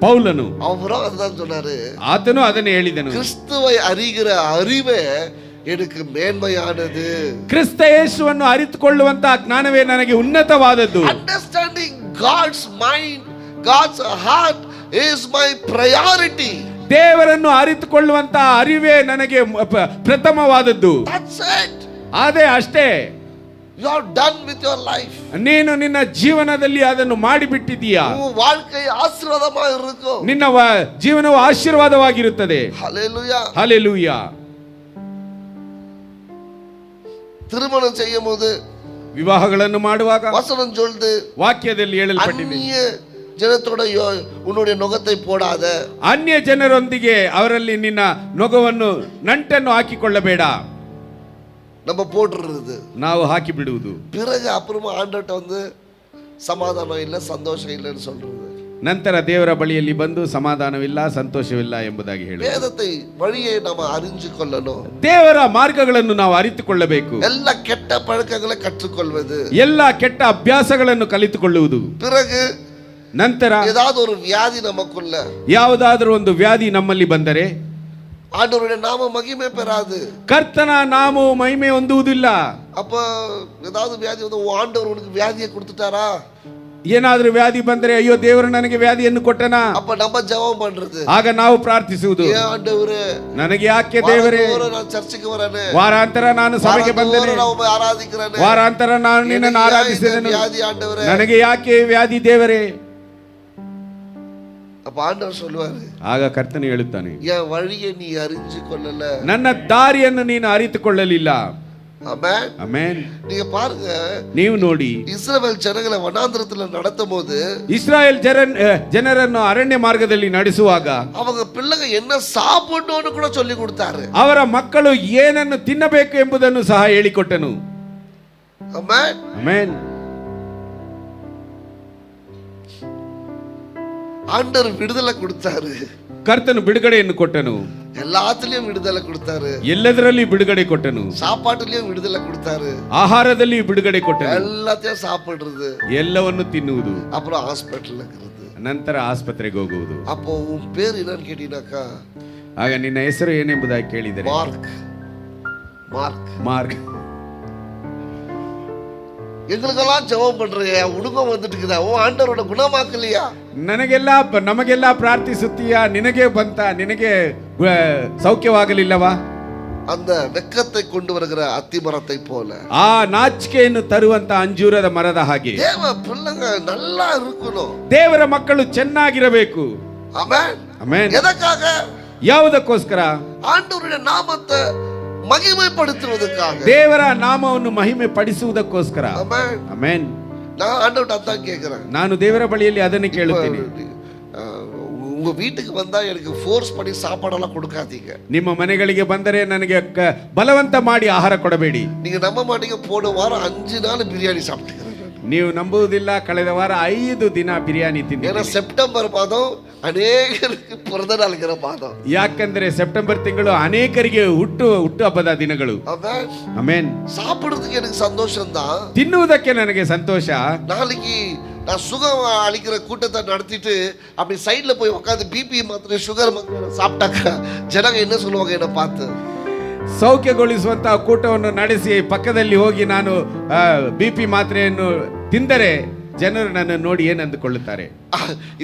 ಪೌಲನು, அவரும் அதுதான் சொன்னாரு. ಆತನು ಅದನ್ನೇ ಹೇಳಿದನು, கிறிஸ்துவை அறிகிற அறிவே எனக்கு மேன்மையானது. ಕ್ರಿಸ್ತ ಯೇಸುವನ್ನು ಅರಿತುಕೊಳ್ಳುವಂತಹ ಜ್ಞಾನವೇ ನನಗೆ ಉನ್ನತವಾದದ್ದು. Understanding God's mind, God's heart is my priority. ದೇವರನ್ನು ಅರಿತುಕೊಳ್ಳುವಂತಹ ಅರಿವೇ ನನಗೆ ಪ್ರಥಮವಾದದ್ದು. That's it. ಅಷ್ಟೇ. You are done with your life. ನೀನು ನಿನ್ನ ಜೀವನದಲ್ಲಿ ಅದನ್ನು ಮಾಡಿಬಿಟ್ಟಿದ್ದೀಯಾ. உன் வாழ்க்கை ஆசீர்வாதமா இருக்கும். ನಿನ್ನ ಜೀವನವು ಆಶೀರ್ವಾದವಾಗಿರುತ್ತದೆ. ஹல்லேலூயா. ಹಲ್ಲೆಲೂಯಾ. திருமணம் செய்யும்போது, ವಿವಾಹಗಳನ್ನು ಮಾಡುವಾಗ வசனம் சொல்லுது, ವಾಕ್ಯದಲ್ಲಿ ಹೇಳಲ್ಪಟ್ಟಿದೆ, அந்நிய ಜನತೋಡ உன்னுடைய ನೊಗத்தை போடாத. ಅನ್ಯ ಜನರೊಂದಿಗೆ ಅವರಲ್ಲಿ ನಿನ್ನ ನೊಗವನ್ನು ನಂಟನ್ನು ಹಾಕಿಕೊಳ್ಳಬೇಡ. நம்ம போட்டுறது, ನಾವು ಹಾಕಿ ಬಿಡುವುದು. பிறகு அப்புறமா ஆண்டவர்ட்ட வந்து சமாதானம் இல்லை, சந்தோஷம் இல்லைன்னு சொல்றது. ನಂತರ ದೇವರ ಬಳಿಯಲ್ಲಿ ಬಂದು ಸಮಾಧಾನವಿಲ್ಲ, ಸಂತೋಷವಿಲ್ಲ ಎಂಬುದಾಗಿ ಹೇಳಿ. ವೇದத்தை வழியை நம்ம அறிஞ்சு கொள்ளணும். ದೇವರ ಮಾರ್ಗಗಳನ್ನು ನಾವು ಅರಿತುಕೊಳ್ಳಬೇಕು. ಎಲ್ಲ ಕೆಟ್ಟ ಪழக்கங்களை கற்றுக்கொள்வது, ಎಲ್ಲ ಕೆಟ್ಟ ಅಭ್ಯಾಸಗಳನ್ನು ಕಲಿತುಕೊಳ್ಳುವುದು. பிறகு ನಂತರ ஏதாவது ஒரு வியாதி நமக்குள்ள, ಯಾವುದಾದರೂ ಒಂದು ವ್ಯಾಧಿ ನಮ್ಮಲ್ಲಿ ಬಂದರೆ ஆண்டவருடைய நாம மகிமை பெறாது, ಕರ್ತನ ನಾಮವು ಮಹಿಮೆ ಹೊಂದುವುದಿಲ್ಲ. அப்ப ஏதாவது வியாதி வந்து ஆண்டவர் உனக்கு வியாதியை கொடுத்துட்டாரா? ಏನಾದ್ರೂ ವ್ಯಾಧಿ ಬಂದರೆ ಅಯ್ಯೋ ದೇವರು ನನಗೆ ವ್ಯಾಧಿಯನ್ನು ಕೊಟ್ಟನಾ? அப்ப நம்ம ஜெபம் பண்றது, ಆಗ ನಾವು ಪ್ರಾರ್ಥಿಸುವುದು, ஆண்டவரೇ ನನಗೆ ಯಾಕೆ ದೇವರೇ, நான் ಚರ್ಚಿಗೆ ಬರನೆ, ವಾರಾಂತರ ನಾನು ಸಭೆಗೆ ಬಂದೆನೆ, ಆರಾಧಿக்கிறನೆ, ವಾರಾಂತರ ನಾನು ನಿನ್ನನ್ನು ಆರಾಧಿಸಿದೆನು, வியாதி ஆண்டவரೇ, ನನಗೆ ಯಾಕೆ ವ್ಯಾಧಿ ದೇವರೇ? அப்ப ஆண்டவர் சொல்லுவாரு, ಆಗ ಕರ್ತನು ಹೇಳುತ್ತಾನೆ, என் வழியை நீ அறிஞ்சு கொள்ளல, ನನ್ನ ದಾರಿಯನ್ನು ನೀನು ಅರಿತುಕೊಳ್ಳಲಿಲ್ಲ. ஆமென். ಆಮೆನ್. நீங்க பாருங்க, ನೀವು ನೋಡಿ, இஸ்ரவேல் ಜನங்களை ವನಾಂತರத்துல நடத்தும் போது, ಇಸ್ರಾಯೇಲ್ ಜನರನ್ನು ಅರಣ್ಯ ಮಾರ್ಗದಲ್ಲಿ ನಡೆಸುವಾಗ அவங்க பிள்ளைங்க என்ன சாப்பிடணும்னு கூட சொல்லி கொடுத்தாரு. ಅವರ ಮಕ್ಕಳು ಏನನ್ನು ತಿನ್ನಬೇಕು ಎಂಬುದನ್ನು ಸಹ ಹೇಳಿಕೊಟ್ಟನು. ஆமென். ಆಮೆನ್. ஆண்டவர் விடுதலை கொடுத்தாரு, ಕರ್ತನು ಬಿಡುಗಡೆಯನ್ನು ಕೊಟ್ಟನು. எல்லாத்துலயும் விடுதலை கொடுத்தாரு, ಎಲ್ಲದರಲ್ಲಿ ಬಿಡುಗಡೆ ಕೊಟ್ಟನು. சாப்பாட்டுலயும் விடுதலை கொடுத்தாரு, ಆಹಾರದಲ್ಲಿ ಬಿಡುಗಡೆ ಕೊಟ್ಟನು. எல்லாத்தையும் சாப்பிடுறது, ಎಲ್ಲವನ್ನು ತಿನ್ನುವುದು, அப்புறம் ஹாஸ்பிட்டல் இருக்கிறது, ನಂತರ ಆಸ್ಪತ್ರೆಗೆ ಹೋಗುವುದು. அப்போ உன் பேர் என்னன்னு கேட்டீங்கன்னாக்கா, ಆಗ ನಿನ್ನ ಹೆಸರು ಏನೆಂಬುದಾಗಿ ಕೇಳಿದರೆ மார்க். மார்க். ಮಾರ್ಕ್. எங்களுக்கெல்லாம் ஜெபம் பண்றியா, உனக்கும் வந்துட்டு இருக்குதா? ஓ ஆண்டவரோட குணமாக்கலையா? ನಮಗೆಲ್ಲ ಪ್ರಾರ್ಥಿಸುತ್ತೀಯಾ, ನಿನಗೆ ಬಂತ, ನಿನಗೆ ಸೌಖ್ಯವಾಗಲಿಲ್ಲವಾ? அந்த வெக்கத்தை கொண்டு வருகிற அத்தி மரத்தை போல, ಆ ನಾಚಿಕೆಯನ್ನು ತರುವಂತ ಅಂಜೂರದ ಮರದ ಹಾಗೆ தேவ பிள்ளைங்க நல்லா இருக்கணும். ದೇವರ ಮಕ್ಕಳು ಚೆನ್ನಾಗಿರಬೇಕು. ஆமென். ಆಮೆನ್. எதற்காக? ಯಾವುದಕ್ಕೋಸ್ಕರ? ஆண்டவருடைய நாமத்தை மகிமைப்படுத்துவதற்காக, ದೇವರ ನಾಮವನ್ನು ಮಹಿಮೆ ಪಡಿಸುವುದಕ್ಕೋಸ್ಕರ. ஆமென். ಆಮೆನ್. நான் ஆண்டவர்ட்ட அதான் கேக்குறேன். ನಾನು ದೇವರ ಬಳಿಯಲ್ಲಿ ಅದನ್ನೇ ಕೇಳುತ್ತೇನೆ. உங்க வீட்டுக்கு வந்தா எனக்கு ஃபோர்ஸ் பண்ணி சாப்பாடெல்லாம் கொடுக்காதீங்க. ನಿಮ್ಮ ಮನೆಗಳಿಗೆ ಬಂದರೆ ನನಗೆ ಬಲವಂತ ಮಾಡಿ ಆಹಾರ ಕೊಡಬೇಡಿ. நீங்க நம்ப மாட்டீங்க, போன வாரம் 5 நாள் பிரியாணி சாப்பிட்டீங்க. ನೀವು ನಂಬುವುದಿಲ್ಲ, ಕಳೆದ ವಾರ 5 ದಿನ ಬಿರಿಯಾನಿ ತಿಂದಿದ್ದೆ. ஏன்னா செப்டம்பர் மாதம் ಅನೇಕರಿಗೆ பிறந்த நாளுங்கிற மாதம். ಯಾಕಂದ್ರೆ ಸೆಪ್ಟೆಂಬರ್ ತಿಂಗಳು ಅನೇಕರಿಗೆ ಹುಟ್ಟು ಹಬ್ಬದ ದಿನಗಳು. ಆಮೆನ್. சாப்பிடுறதுக்கு எனக்கு சந்தோஷம் தான், ತಿನ್ನುವುದಕ್ಕೆ ನನಗೆ ಸಂತೋಷ. நாளைக்கு நான் சுகம் அளிக்கிற கூட்டத்தை நடத்திட்டு அப்படி சைட்ல போய் உட்காந்து பிபி மாத்திரை சுகர் மாத்திரை சாப்பிட்டாக்கா ஜனங்க என்ன சொல்லுவாங்க என்ன பார்த்து? ಸೌಖ್ಯಗೊಳಿಸುವಂತಹ ಕೂಟವನ್ನು ನಡೆಸಿ ಪಕ್ಕದಲ್ಲಿ ಹೋಗಿ ನಾನು BP ಮಾತ್ರೆಯನ್ನು ತಿಂದರೆ ಜನರು ನನ್ನನ್ನು ನೋಡಿ ಏನು ಅಂದುಕೊಳ್ಳುತ್ತಾರೆ.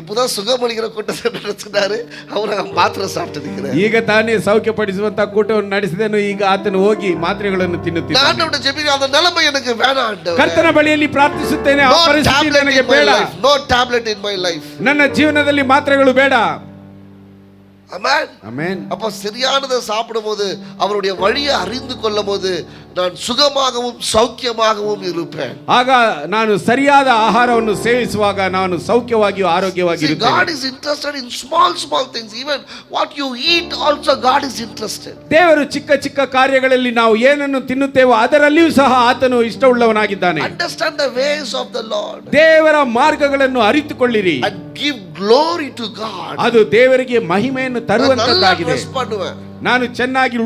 இப்பதான் சுகமளிக்கிற கூட்டத்தை நடத்தினாரு, அவரை மாத்திரை சாப்பிட்டு நிற்கிறார். ಈಗ ತಾನೇ ಸೌಖ್ಯಪಡಿಸುವಂತ ಕೂಟವನ್ನು ನಡೆಸಿದನು, ಈಗ ಆತನು ಹೋಗಿ ಮಾತ್ರೆಗಳನ್ನು ತಿನ್ನುತ್ತಿದ್ದಾನೆ. ஆண்டவர்ட்ட ஜெபிக்க, அந்த நிலைமை எனக்கு வேணாம் ஆண்டவரே. ಕರ್ತನ ಬಳಿಯಲ್ಲಿ ಪ್ರಾರ್ಥಿಸುತ್ತೇನೆ, ಆ ಪರಿಸ್ಥಿತಿ ನನಗೆ ಬೇಡ. No tablet in my life. ನನ್ನ ಜೀವನದಲ್ಲಿ ಮಾತ್ರೆಗಳು ಬೇಡ. ஆமென். ಆಮೆನ್. அப்ப சரியானதை சாப்பிடும்போது, அவருடைய வழியை அறிந்து கொள்ளும் போது, நான் சுகமாகவும் சௌக்கியமாகவும் இருப்பேன். ಆಗ ನಾನು ಸರಿಯಾದ ಆಹಾರವನ್ನು ಸೇವಿಸುವಾಗ ನಾನು ಸೌಖ್ಯವಾಗಿಯೂ ಆರೋಗ್ಯವಾಗಿರುತ್ತೇನೆ. God is interested in small things. Even what you eat also God is interested. ದೇವರು ಚಿಕ್ಕ ಚಿಕ್ಕ ಕಾರ್ಯಗಳಲ್ಲಿ ನಾವು ಏನನ್ನು ತಿನ್ನುತ್ತೇವೋ ಅದರಲ್ಲಿಯೂ ಸಹ ಆತನು ಇಷ್ಟವುಳ್ಳವನಾಗಿದ್ದಾನೆ. Understand the ways of the Lord. ದೇವರ ಮಾರ್ಗಗಳನ್ನು ಅರಿತುಕೊಳ್ಳಿರಿ. And give glory to God. ಅದು ದೇವರಿಗೆ ಮಹಿಮೆಯನ್ನು ತರುವಂತದ್ದಾಗಿದೆ. ನಾನು ಚೆನ್ನಾಗಿ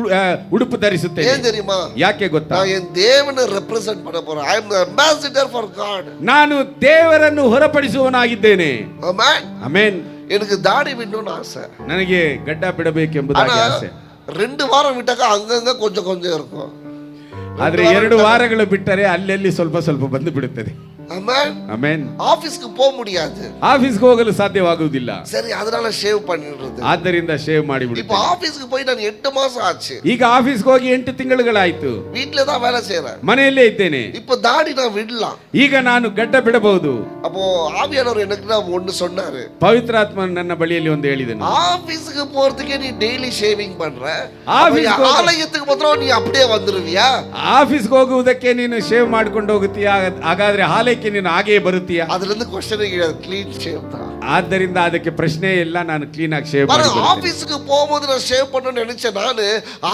ಉಡುಪು ಧರಿಸುತ್ತೇನೆ. ಏನ್ தெரியுமா? ಯಾಕೆ ಗೊತ್ತಾ? ನಾನು ಎನ್ ದೇವರನ್ನು ರೆಪ್ರೆಸೆಂಟ್ ಮಾಡಕ போறேன். I am the ambassador for God. ನಾನು ದೇವರನ್ನು ಹೊರಪಡಿಸುವವನಾಗಿದ್ದೇನೆ. ಆಮೆನ್. ಆಮೆನ್. எனக்கு தாடி விடணும்னு ஆசை. ನನಗೆ ಗಡ್ಡ ಬಿಡಬೇಕೆಂಬುದಾಗಿ ಆಸೆ. 2 வாரம் விட்டாக்க அங்கங்க கொஞ்சம் இருக்கும். ಆದ್ರೆ 2 ವಾರಗಳು ಬಿಟ್ಟರೆ ಅಲ್ಲಲ್ಲಿ ಸ್ವಲ್ಪ ಸ್ವಲ್ಪ ಬಂದು ಬಿಡುತ್ತದೆ. ಆಮೆನ್. ಆಮೆನ್. ಆಫೀಸ್ಗೆ ಹೋಗ முடியாது. ಆಫೀಸ್ಗೆ ಹೋಗಲು ಸಾಧ್ಯವಾಗುವುದಿಲ್ಲ. ಸರಿ, ಅದனால ಶೇವ್ பண்ணிடுறது. ಆದ್ದರಿಂದ ಶೇವ್ ಮಾಡಿ ಬಿಡುತ್ತೇನೆ. இப்போ ஆபீஸ்க்கு போய் நான் 8 மாசம் ஆச்சு. ಈಗ ಆಫೀಸ್ಗೆ ಹೋಗಿ 8 ತಿಂಗಳುಗಳಾಯ್ತು. வீட்ல தான் வேலை செய்றேன். ಮನೆಯಲ್ಲೇ ಇದ್ದೇನೆ. இப்போ தாடி நான் விடலாம். ಈಗ ನಾನು ಗಡ್ಡ ಬಿಡಬಹುದು. அப்போ ஆவியானவர் எனக்கு ஒன்னு சொன்னாரு. ಪವಿತ್ರಾತ್ಮ ನನ್ನ ಬಳಿಯಲ್ಲಿ ಒಂದು ಹೇಳಿದನು. ஆபீஸ்க்கு போறதுக்கே நீ டெய்லி ஷேவிங் பண்ற, ஆலயத்துக்கு ಮಾತ್ರ நீ அப்படியே வந்துருவியா? ಆಫೀಸ್ಗೆ ಹೋಗುವುದಕ್ಕೆ ನೀನು ಶೇವ್ ಮಾಡ್ಕೊಂಡು ಹೋಗುತ್ತೀಯಾ? ಹಾಗಾದ್ರೆ ಆಲಯಕ್ಕೆ ನೀನು ಹಾಗೆಯೇ ಬರುತ್ತೀಯಾ? ಅದರಿಂದ ಕ್ವೆಶ್ಚನ್ ಇಲ್ಲ, ಕ್ಲೀನ್ ಶೇವ್ தான். ಆದ್ದರಿಂದ ಅದಕ್ಕೆ ಪ್ರಶ್ನೆ ಇಲ್ಲ, ನಾನು ಕ್ಲೀನ್ ಆಗಿ ಶೇವ್ ಮಾಡಿ ஆபீஸ்க்கு போகும்போது நான் ஷேவ் பண்ணணும்னு நினைச்சேன். நான்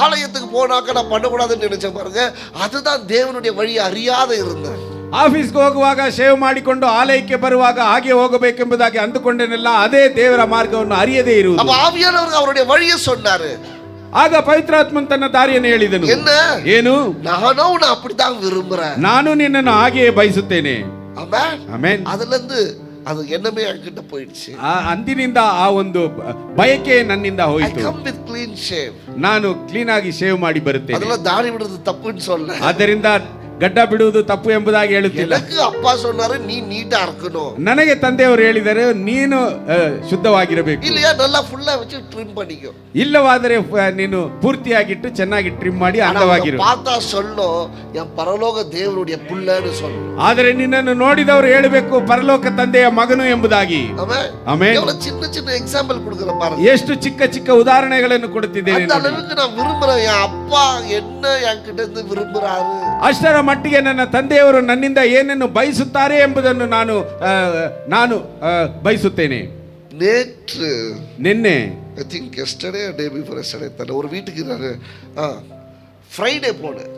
ஆலயத்துக்கு போனாக்க நான் பண்ணக்கூடாதுன்னு நினைச்சேன். பாருங்க, அதுதான் தேவனுடைய வழி அறியாத இருந்தேன். ಆಫೀಸ್ಗೆ ಹೋಗುವಾಗ ಶೇವ್ ಮಾಡಿಕೊಂಡು ಆಲಯಕ್ಕೆ ಬರುವಾಗ ಹಾಗೆ ಹೋಗಬೇಕೆಂಬುದಾಗಿ ಅಂದುಕೊಂಡೇನೆಲ್ಲ ಅದೇ ದೇವರ ಮಾರ್ಗವನ್ನು ಅರಿಯದೇ ಇರುವುದು. அப்ப ஆவியானவர் அவருடைய வழியை சொன்னாரு. ಆಗ ಪವಿತ್ರಾತ್ಮನ್ ತನ್ನ ದಾರಿಯನ್ನು ಹೇಳಿದನು. ಏನು? ನಾನು அப்படிதான் விரும்புறேன். ನಾನು ನಿನ್ನನ್ನು ಹಾಗೆಯೇ ಬಯಸುತ್ತೇನೆ. ಆಮೆನ್. ಆಮೆನ್. ಅದರಿಂದ ಅದು ಎನ್ನಮೇ ಎನ್கிட்ட போயிடுச்சு. ಅಂದಿನಿಂದ ಆ ಒಂದು ಬಯಕೆ ನನ್ನಿಂದ ಹೋಯಿತು. I come with clean shave. ನಾನು ಕ್ಲೀನ್ ಆಗಿ ಶೇವ್ ಮಾಡಿ ಬರುತ್ತೇನೆ. ಅದೆಲ್ಲ ದಾಡಿ ಬಿಡೋದು ತಪ್ಪುன்னு சொல்ல. ಆದ್ದರಿಂದ ಗಡ್ಡ ಬಿಡುವುದು ತಪ್ಪು ಎಂಬುದಾಗಿ ಹೇಳುತ್ತಿಲ್ಲ. எனக்கு அப்பா சொன்னாரு, நீ நீட்டா இருக்கணும். ನನಗೆ ತಂದೆಯವರು ಹೇಳಿದರು, ನೀನು ಶುದ್ಧವಾಗಿರಬೇಕು. இல்லையா, நல்லா ஃபுல்லா வச்சு ட்ரிம் பண்ணிக்கோ. ಇಲ್ಲವಾದರೆ ನೀನು ಪೂರ್ತಿಯಾಗಿಟ್ಟು ಚೆನ್ನಾಗಿ ಟ್ರಿಮ್ ಮಾಡಿ ಅಂದವಾಗಿರು. பார்த்தா சொல்லணும், என் பரலோக தேவனுடைய புள்ளன்னு சொல்லணும். ಆದರೆ ನಿನ್ನನ್ನು ನೋಡಿದವರು ಹೇಳಬೇಕು, ಪರಲೋಕ ತಂದೆಯ ಮಗನು ಎಂಬುದಾಗಿ. ಆಮೆನ್. ಆಮೆನ್. எவ்வளவு சின்ன எக்ஸாம்பிள் கொடுக்கிறேன் பாருங்க. ಎಷ್ಟು ಚಿಕ್ಕ ಚಿಕ್ಕ ಉದಾಹರಣೆಗಳನ್ನು ಕೊಡುತ್ತಿದ್ದೇನೆ. அந்த அளவுக்கு நான் விரும்புறேன். என் அப்பா என்ன என்கிட்ட இருந்து விரும்புறாரு. ಅಷ್ಟರ ಮಟ್ಟಿಗೆ ನನ್ನ ತಂದೆಯವರು ನನ್ನಿಂದ ಏನನ್ನು ಬಯಸುತ್ತಾರೆ ಎಂಬುದನ್ನು ನಾನು ಬಯಸುತ್ತೇನೆ. நேற்று ನಿನ್ನೆ I think yesterday day before yesterday தர ஒரு வீட்டுக்கு ஃப்ரைடே போனேன்.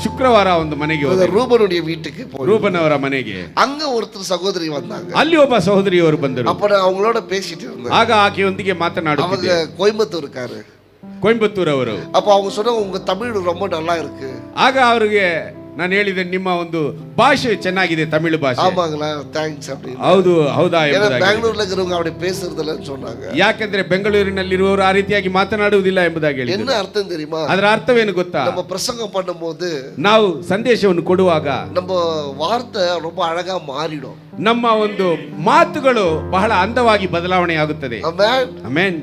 ಶುಕ್ರವಾರ ಒಂದು ಮನೆಗೆ ಹೋದೆ. ரூபனுடைய வீட்டுக்கு போனேன். ರೂಬನ್ ಅವರ ಮನೆಗೆ. அங்க ஒருத்தர் சகோதரி வந்தாங்க. ಅಲ್ಲಿ ಒಬ್ಬ ಸಹೋದರಿಯವರು ಬಂದರು. அப்ப நான் அவங்களோட பேசிட்டு இருந்தேன். ಆಗ ಆಕೆಯೊಂದಿಗೆ ಮಾತನಾಡುತ್ತಿದ್ದೆ. அவங்க கோயம்புத்தூர் இருக்காரு. ಕೊಯಂಬತ್ತೂರ್ ಅವರು. அப்ப அவங்க சொன்னாங்க, உங்க தமிழ் ரொம்ப நல்லா இருக்கு. ಆಗ ಅವರಿಗೆ ನಾನು ಹೇಳಿದೆ, ನಿಮ್ಮ ಒಂದು ಭಾಷೆ ಚೆನ್ನಾಗಿದೆ, ತಮಿಳು ಭಾಷೆ. ஆமாங்களா, தேங்க்ஸ் அப்படி. ಹೌದು, ಹೌದಾ ಎಂಬುದಾಗಿ. ಬೆಂಗಳೂರಲ್ಲಿ இருக்கிறவங்க அப்படி பேசுறதில்லன்னு சொன்னாங்க. ಯಾಕೆಂದ್ರೆ ಬೆಂಗಳೂರಿನಲ್ಲಿರುವವರು ಆ ರೀತಿಯಾಗಿ ಮಾತನಾಡುವುದಿಲ್ಲ ಎಂಬುದಾಗಿ ಹೇಳಿದರು. என்ன ಅರ್ಥ தெரியுமா? ಅದರ ಅರ್ಥವೇನು ಗೊತ್ತಾ? நம்ம பிரசங்கம் பண்ணும்போது, ನಾವು ಸಂದೇಶವನ್ನು ಕೊಡುವಾಗ நம்ம வார்த்தை ரொம்ப அழகா மாறிடும். ನಮ್ಮ ಒಂದು ಮಾತುಗಳು ಬಹಳ ಅಂದವಾಗಿ ಬದಲಾವಣೆ ಆಗುತ್ತದೆ. ஆமென். ಆಮೆನ್.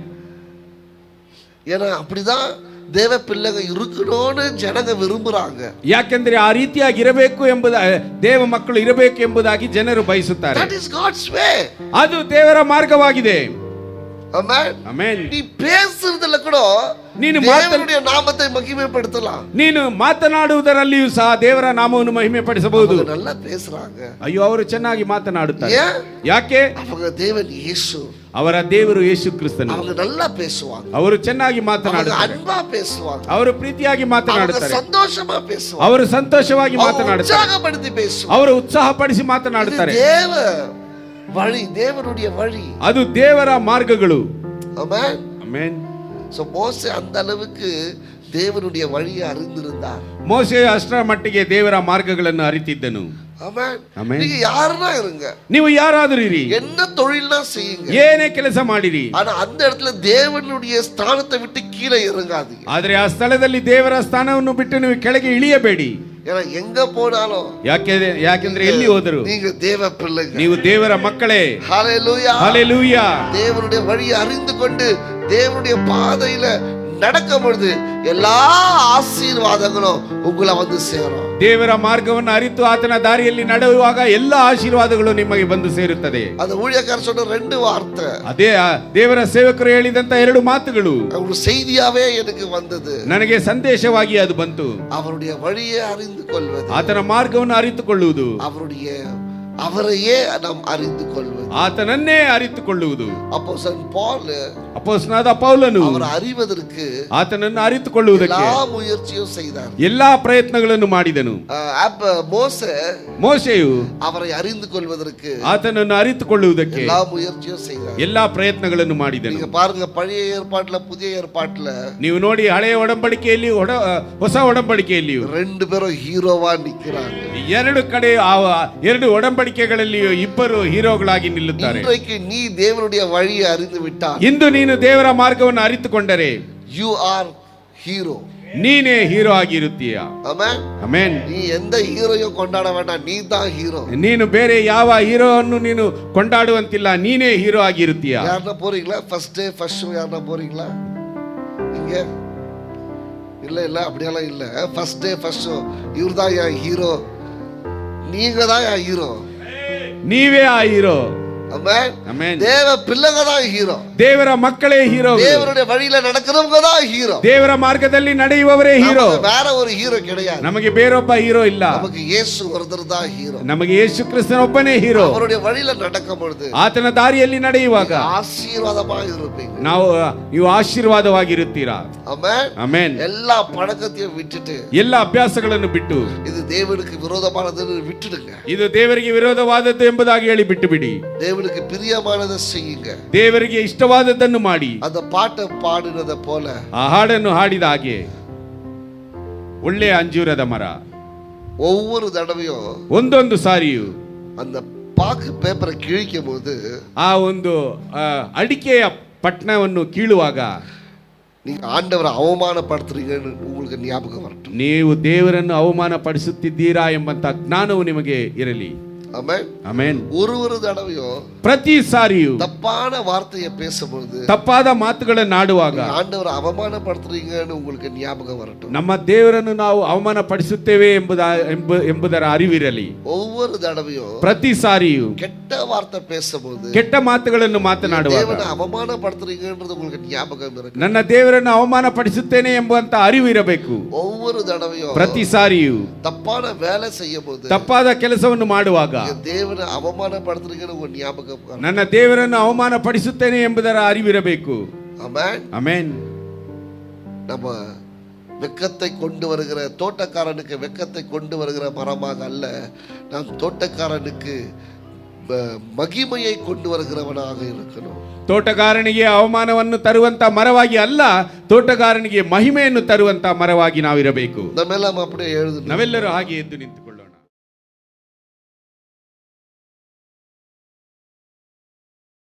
ஏன்னா அப்படிதான் ದೇವ ಪಿಳ್ಳೆಗೆ ಇರುಕಣೋನು ಜನಗ ವಿರುಂಬುறாங்க. ಯಾಕೆಂದ್ರೆ ಆ ರೀತಿಯಾಗಿ ಇರಬೇಕು ದೇವ ಮಕ್ಕಳು ಇರಬೇಕು ಎಂಬುದಾಗಿ ಜನರು ಬಯಸುತ್ತಾರೆ. That is God's way. ಅದು ದೇವರ ಮಾರ್ಗವಾಗಿದೆ. ಆಮೆನ್. ಆಮೆನ್. ನೀ பேசுறதுல கூட ನೀನು ದೇವರುடைய ನಾಮத்தை ಮಹಿಮೆಪಡಿಸலாம். ನೀನು ಮಾತನಾಡುವುದರಲ್ಲಿಯೂ ಸಹ ದೇವರ ನಾಮವನ್ನು ಮಹಿಮೆ ಪಡಿಸಬಹುದು. நல்லா பேசுறாங்க. ಅಯ್ಯೋ, ಅವರು ಚೆನ್ನಾಗಿ ಮಾತನಾಡುತ್ತಾರೆ. ಯಾಕೆ? அவங்க தேவன் இயேசು. ಅವರ ದೇವರು ಯೇಸು ಕ್ರಿಸ್ತನು. அவங்க நல்லா பேசுவாங்க. ಅವರು ಚೆನ್ನಾಗಿ ಮಾತನಾಡುತ್ತಾರೆ. ಅನ್ಬಾ பேசுவாங்க. ಅವರು ಪ್ರೀತಿಯಾಗಿ ಮಾತನಾಡುತ್ತಾರೆ. ಸಂತೋಷமா பேசுவாங்க. ಅವರು ಸಂತೋಷವಾಗಿ ಮಾತನಾಡುತ್ತಾರೆ. ಉತ್ಸಾಹಪಡಿಸಿ பேசுவாங்க. ಅವರು ಉತ್ಸಾಹಪಡಿಸಿ ಮಾತನಾಡುತ್ತಾರೆ. ದೇವ வழி, தேவனுடைய வழி. ಅದು ದೇವರ ಮಾರ್ಗಗಳು. ಆಮೆನ್. ಆಮೆನ್. சோ மோசே அந்த அளவுக்கு தேவனுடைய வழியை அறிந்திருந்தார். ಮೋಶೆ ಅಷ್ಟರ ಮಟ್ಟಿಗೆ ದೇವರ ಮಾರ್ಗಗಳನ್ನು ಅರಿತಿದ್ದನು. ಆಮೆನ್. ಆಮೆನ್. ನೀವು ಯಾರನ್ನ இருங்க, ನೀವು ಯಾರಾದರೂ ಇರಿ, என்ன தொழில்னா செய்யுங்க, ಏನೇ ಕೆಲಸ ಮಾಡಿರಿ, ஆனா அந்த இடத்துல தேவனுடைய ஸ்தானத்தை விட்டு கீழே இறங்காதீங்க. ಆದರೆ ಆ ಸ್ಥಳದಲ್ಲಿ ದೇವರ ಸ್ಥಾನವನ್ನು ಬಿಟ್ಟು ನೀವು ಕೆಳಗೆ ಇಳಿಯಬೇಡಿ. ஏன்னா எங்க போனாலும் ಯಾಕೆಂದ್ರೆ ಎಲ್ಲಿ ಹೋದರು நீங்க தேவ பிள்ளைங்க. ನೀವು ದೇವರ ಮಕ್ಕಳೇ. ஹalleluya. ஹalleluya. தேவனுடைய வழியை அறிந்து கொண்டு தேவனுடைய பாதையில நடக்கும் பொழுது எல்லா ஆசீர்வாதங்களும் உங்களை வந்து சேரும். ದೇವರ ಮಾರ್ಗವನ್ನು ಅರಿತು ಆತನ ದಾರಿಯಲ್ಲಿ ನಡೆಯುವಾಗ ಎಲ್ಲ ಆಶೀರ್ವಾದಗಳು ನಿಮಗೆ ಬಂದು ಸೇರುತ್ತದೆ. அந்த ஊழியக்காரர் சொன்ன ரெண்டு வார்த்தை, ಅದೇ ದೇವರ ಸೇವಕರು ಹೇಳಿದಂತ ಎರಡು ಮಾತುಗಳು ஒரு செய்தியாவே எனக்கு வந்தது. ನನಗೆ ಸಂದೇಶವಾಗಿ ಅದು ಬಂತು. அவருடைய வழியை அறிந்து கொள்வது, ಆತನ ಮಾರ್ಗವನ್ನು ಅರಿತುಕೊಳ್ಳುವುದು, அவரையே நாம் அறிந்து கொள்வது, ಆತನನ್ನೇ ಅರಿತುಕೊಳ್ಳುವುದು. அப்போஸ்தலன் பவுல் ಅಪೊಸ್ತಲನಾದ ಪೌಲನು அவரை அறிவதற்கு ಆತನನ್ನು ಅರಿತುಕೊಳ್ಳುವುದಕ್ಕೆ எல்லா முயற்சியும் செய்தார், ಎಲ್ಲಾ ಪ್ರಯತ್ನಗಳನ್ನು ಮಾಡಿದನು. ಮೋಶೆಯು அவரை அறிந்து கொள்வதற்கு ಆತನನ್ನು ಅರಿತುಕೊಳ್ಳುವುದಕ್ಕೆ எல்லா முயற்சியும் செய்தார். ಎಲ್ಲಾ ಪ್ರಯತ್ನಗಳನ್ನು ಮಾಡಿದನು. நீங்க பாருங்க, பழைய ஏற்பாட்டுல புதிய ஏற்பாட்டுல ನೀವು ನೋಡಿ, ಹಳೆಯ ಒಡಂಬಡಿಕೆಯಲ್ಲಿ ಹೊಸ ಒಡಂಬಡಿಕೆಯಲ್ಲಿಯೂ ரெண்டு பேரும் ஹீரோவா நிக்கிறாங்க. ಎರಡು ಕಡೆ ಎರಡು ಒಡಂಬಡಿಕೆಗಳಲ್ಲಿಯೂ ಇಬ್ಬರು ಹೀರೋಗಳಾಗಿ ನಿಲ್ಲುತ್ತಾರೆ. இன்றைக்கு நீ தேவனுடைய வழியை அறிந்து விட்டால், ಇಂದು ನೀನು ದೇವರ ಮಾರ್ಗವನ್ನು ಅರಿತುಕೊಂಡರೆ, you are hero. ನೀನೇ ಹೀರೋ ಆಗಿರುತ್ತೀಯ. ಆಮೆನ್. ಆಮೆನ್. நீ எந்த ஹீரோயும் கொண்டாட வேண்டாம், நீ தான் ஹீரோ. ನೀನು ಬೇರೆ ಯಾವ ಹೀರೋವನ್ನು ನೀನು ಕೊಂಡಾಡುವಂತಿಲ್ಲ, ನೀನೇ ಹೀರೋ ಆಗಿರುತ್ತೀಯ. யாரனா போறீங்களா? ஃபர்ஸ்ட் டே ஃபர்ஸ்ட் ஷோ யாரனா போறீங்களா? இங்க இல்ல அப்படியெல்லாம் இல்ல. ஃபர்ஸ்ட் டே ஃபர்ஸ்ட் ஷோ இவர்தான் என் ஹீரோ, நீங்க தான் என் ஹீரோ. ನೀವೇ ಆ ಹೀರೋ. ஆமென். ಆಮೆನ್. தேவ பிள்ளைங்க தான் ஹீரோ. ದೇವರ ಮಕ್ಕಳೇ ಹೀರೋ. தேவனுடைய வழியில நடக்கிறவங்க தான் ஹீரோ. ದೇವರ ಮಾರ್ಗದಲ್ಲಿ ನಡೆಯುವವರೇ ಹೀರೋ. வேற ஒரு ஹீரோ கிடையாது. ನಮಗೆ ಬೇರೊಬ್ಬ ಹೀರೋ ಇಲ್ಲ. நமக்கு இயேசு ஒருத்தர் தான் ஹீரோ. ನಮಗೆ ಯೇಸು ಕ್ರಿಸ್ತನೊಬ್ಬನೇ ಹೀರೋ. அவருடைய வழியில நடக்கும் பொழுது, ಆತನ ದಾರಿಯಲ್ಲಿ ನಡೆಯುವಾಗ ஆசீர்வாதமாக இருப்பீங்க. ನೀವು ಆಶೀರ್ವಾದವಾಗಿರುತ್ತೀರಾ. ஆமென். ಆಮೆನ್. எல்லா பழக்கத்தையும் விட்டுட்டு, ಎಲ್ಲ ಅಭ್ಯಾಸಗಳನ್ನು ಬಿಟ್ಟು, இது தேவனுக்கு விரோதமானதுன்னு விட்டுடுங்க. ಇದು ದೇವರಿಗೆ ವಿರೋಧವಾದದ್ದು ಎಂಬುದಾಗಿ ಹೇಳಿ ಬಿಟ್ಟು ಬಿಡಿ. தேவனுக்கு பிரியமானதை செய்யுங்க. ದೇವರಿಗೆ ಇಷ್ಟವಾದದ್ದನ್ನು ಮಾಡಿ. அந்த பாட்டை பாடினத போல, ಆ ಹಾಡನ್ನು ಹಾಡಿದ ಹಾಗೆ, ಒಳ್ಳೆಯ ಅಂಜೂರದ ಮರ ஒவ்வொரு தடவையும் ಒಂದೊಂದು ಸಾರಿಯು அந்த பாக்கு பேப்பரை கிழிக்கும் போது, ಆ ಒಂದು ಅಡಿಕೆಯ ಪಟ್ನವನ್ನು ಕೀಳುವಾಗ, நீங்க ஆண்டவரை அவமானப்படுத்துறீங்கன்னு உங்களுக்கு ஞாபகம் வரட்டும். ನೀವು ದೇವರನ್ನು ಅವಮಾನ ಪಡಿಸುತ್ತಿದ್ದೀರಾ ಎಂಬಂತ ಜ್ಞಾನವು ನಿಮಗೆ ಇರಲಿ. ஆமென். ಆಮೆನ್. ஒரு தடவையும் ಪ್ರತಿ ಸಾರಿಯು தப்பான வார்த்தையை பேசும்போது, ತಪ್ಪಾದ ಮಾತುಗಳನ್ನು ಆಡುವಾಗ, ஆண்டவரை அவமானப்படுத்துறீங்கன்னு உங்களுக்கு ஞாபகம் வரட்டும். ನಮ್ಮ ದೇವರನ್ನು ನಾವು ಅವಮಾನ ಪಡಿಸುತ್ತೇವೆ ಎಂಬುದರ ಅರಿವಿರಲಿ. ஒவ்வொரு தடவையும் ಪ್ರತಿ ಸಾರಿಯು கெட்ட வார்த்தை பேசும்போது, ಕೆಟ್ಟ ಮಾತುಗಳನ್ನು ಮಾತನಾಡುವಾಗ, தேவனை அவமானப்படுத்துறீங்கன்றது உங்களுக்கு ஞாபகம் இருக்கு. ನನ್ನ ದೇವರನ್ನು ಅವಮಾನ ಪಡಿಸುತ್ತೇನೆ ಎಂಬಂತ ಅರಿವು ಇರಬೇಕು. ஒவ்வொரு தடவையும் ಪ್ರತಿ ಸಾರಿಯು தப்பான வேலை செய்யும் போது, ತಪ್ಪಾದ ಕೆಲಸವನ್ನು ಮಾಡುವಾಗ, தேவனை அவமானப்படுத்துறீங்கன்னு உங்க ஞாபகம் வரும். ನನ್ನ ದೇವರನ್ನು ಅವಮಾನ ಪಡಿಸುತ್ತೇನೆ ಎಂಬುದರ ಅರಿವಿರಬೇಕು. ஆமென். ಆಮೆನ್. நம்ம வெக்கத்தை கொண்டு வருகிற தோட்டக்காரனுக்கு வெக்கத்தை கொண்டு வருகிற மரமாக அல்ல, நாம் தோட்டக்காரனுக்கு ಮಹಿಮೆயை கொண்டு வருகிறவனாக இருக்கணும். ತೋಟಗಾರನಿಗೆ ಅವಮಾನವನ್ನು ತರುವಂತ ಮರವಾಗಿ ಅಲ್ಲ, ತೋಟಗಾರನಿಗೆ ಮಹಿಮೆಯನ್ನು ತರುವಂತ ಮರವಾಗಿ ನಾವಿರಬೇಕು. ನಮ್ಮೆಲ್ಲ அப்படியே எழுದು. ನಾವೆಲ್ಲರೂ ಹಾಗೆ ಎದ್ದು ನಿಂತು